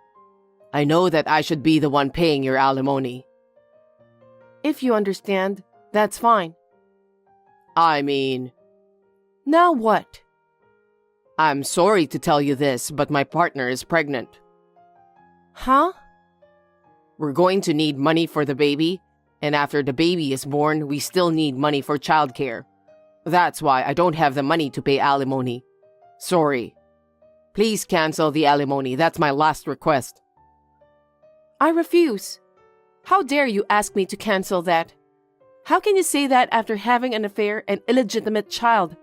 I know that I should be the one paying your alimony. If you understand, that's fine. I mean... Now what? I'm sorry to tell you this, but my partner is pregnant. Huh? We're going to need money for the baby, and after the baby is born, we still need money for childcare. That's why I don't have the money to pay alimony. Sorry. Please cancel the alimony. That's my last request. I refuse. How dare you ask me to cancel that? How can you say that after having an affair and illegitimate child?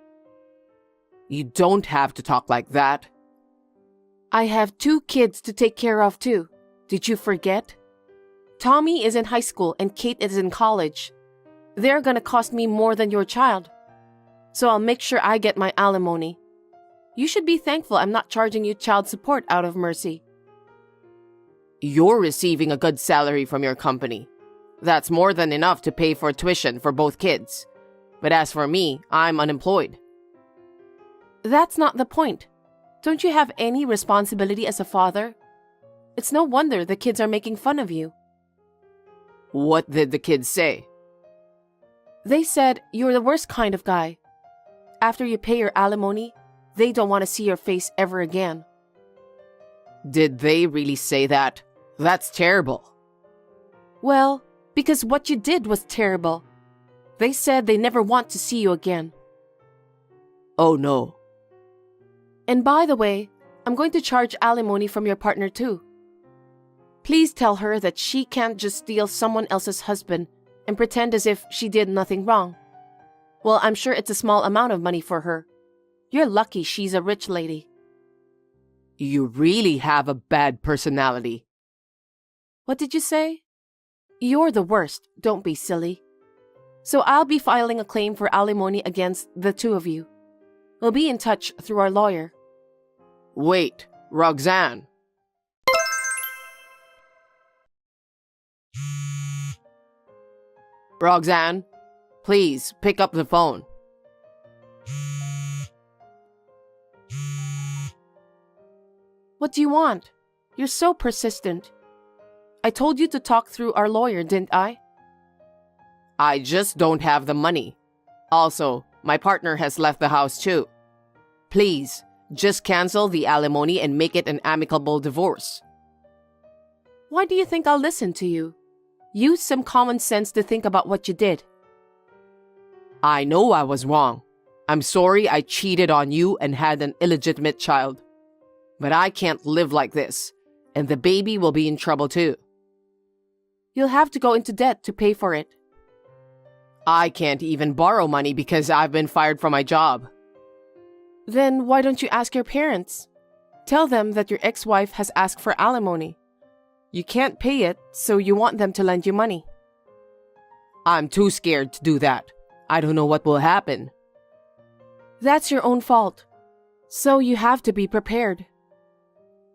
You don't have to talk like that. I have 2 kids to take care of too. Did you forget? Tommy is in high school and Kate is in college. They're gonna cost me more than your child. So I'll make sure I get my alimony. You should be thankful I'm not charging you child support out of mercy. You're receiving a good salary from your company. That's more than enough to pay for tuition for both kids. But as for me, I'm unemployed. That's not the point. Don't you have any responsibility as a father? It's no wonder the kids are making fun of you. What did the kids say? They said you're the worst kind of guy. After you pay your alimony, they don't want to see your face ever again. Did they really say that? That's terrible. Well, because what you did was terrible. They said they never want to see you again. Oh no. And by the way, I'm going to charge alimony from your partner too. Please tell her that she can't just steal someone else's husband and pretend as if she did nothing wrong. Well, I'm sure it's a small amount of money for her. You're lucky she's a rich lady. You really have a bad personality. What did you say? You're the worst, don't be silly. So I'll be filing a claim for alimony against the 2 of you. We'll be in touch through our lawyer. Wait, Roxanne. Roxanne, please pick up the phone. What do you want? You're so persistent. I told you to talk through our lawyer, didn't I? I just don't have the money. Also, my partner has left the house too. Please, just cancel the alimony and make it an amicable divorce. Why do you think I'll listen to you? Use some common sense to think about what you did. I know I was wrong. I'm sorry I cheated on you and had an illegitimate child. But I can't live like this, and the baby will be in trouble too. You'll have to go into debt to pay for it. I can't even borrow money because I've been fired from my job. Then why don't you ask your parents? Tell them that your ex-wife has asked for alimony. You can't pay it, so you want them to lend you money. I'm too scared to do that. I don't know what will happen. That's your own fault. So you have to be prepared.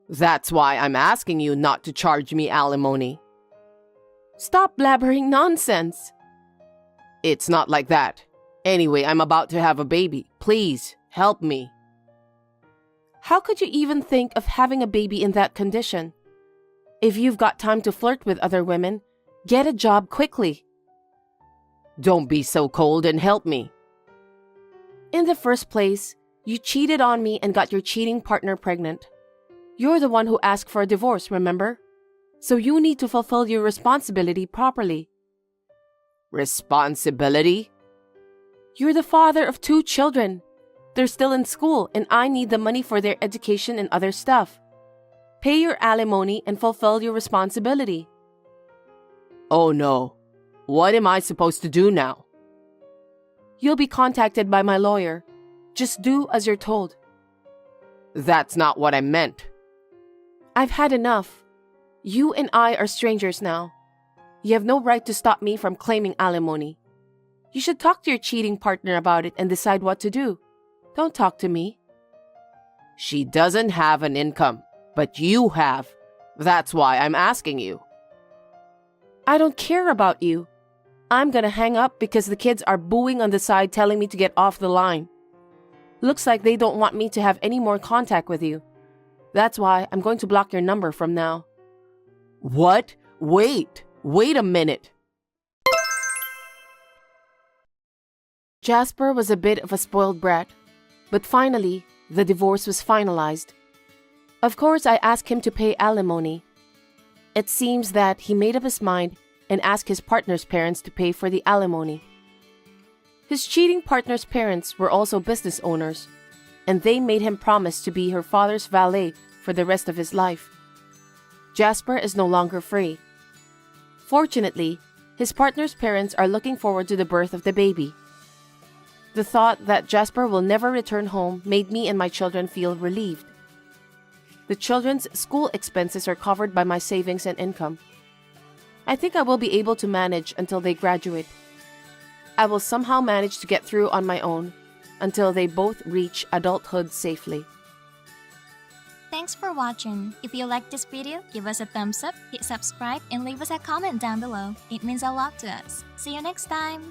That's why I'm asking you not to charge me alimony. Stop blabbering nonsense. It's not like that. Anyway, I'm about to have a baby. Please, help me. How could you even think of having a baby in that condition? If you've got time to flirt with other women, get a job quickly. Don't be so cold and help me. In the first place, you cheated on me and got your cheating partner pregnant. You're the one who asked for a divorce, remember? So you need to fulfill your responsibility properly. Responsibility? You're the father of 2 children. They're still in school and I need the money for their education and other stuff. Pay your alimony and fulfill your responsibility. Oh no. What am I supposed to do now? You'll be contacted by my lawyer. Just do as you're told. That's not what I meant. I've had enough. You and I are strangers now. You have no right to stop me from claiming alimony. You should talk to your cheating partner about it and decide what to do. Don't talk to me. She doesn't have an income, but you have. That's why I'm asking you. I don't care about you. I'm gonna hang up because the kids are booing on the side telling me to get off the line. Looks like they don't want me to have any more contact with you. That's why I'm going to block your number from now. What? Wait a minute. Jasper was a bit of a spoiled brat, but finally, the divorce was finalized. Of course, I asked him to pay alimony. It seems that he made up his mind and asked his partner's parents to pay for the alimony. His cheating partner's parents were also business owners, and they made him promise to be her father's valet for the rest of his life. Jasper is no longer free. Fortunately, his partner's parents are looking forward to the birth of the baby. The thought that Jasper will never return home made me and my children feel relieved. The children's school expenses are covered by my savings and income. I think I will be able to manage until they graduate. I will somehow manage to get through on my own until they both reach adulthood safely. Thanks for watching. If you liked this video, give us a thumbs up, hit subscribe, and leave us a comment down below. It means a lot to us. See you next time!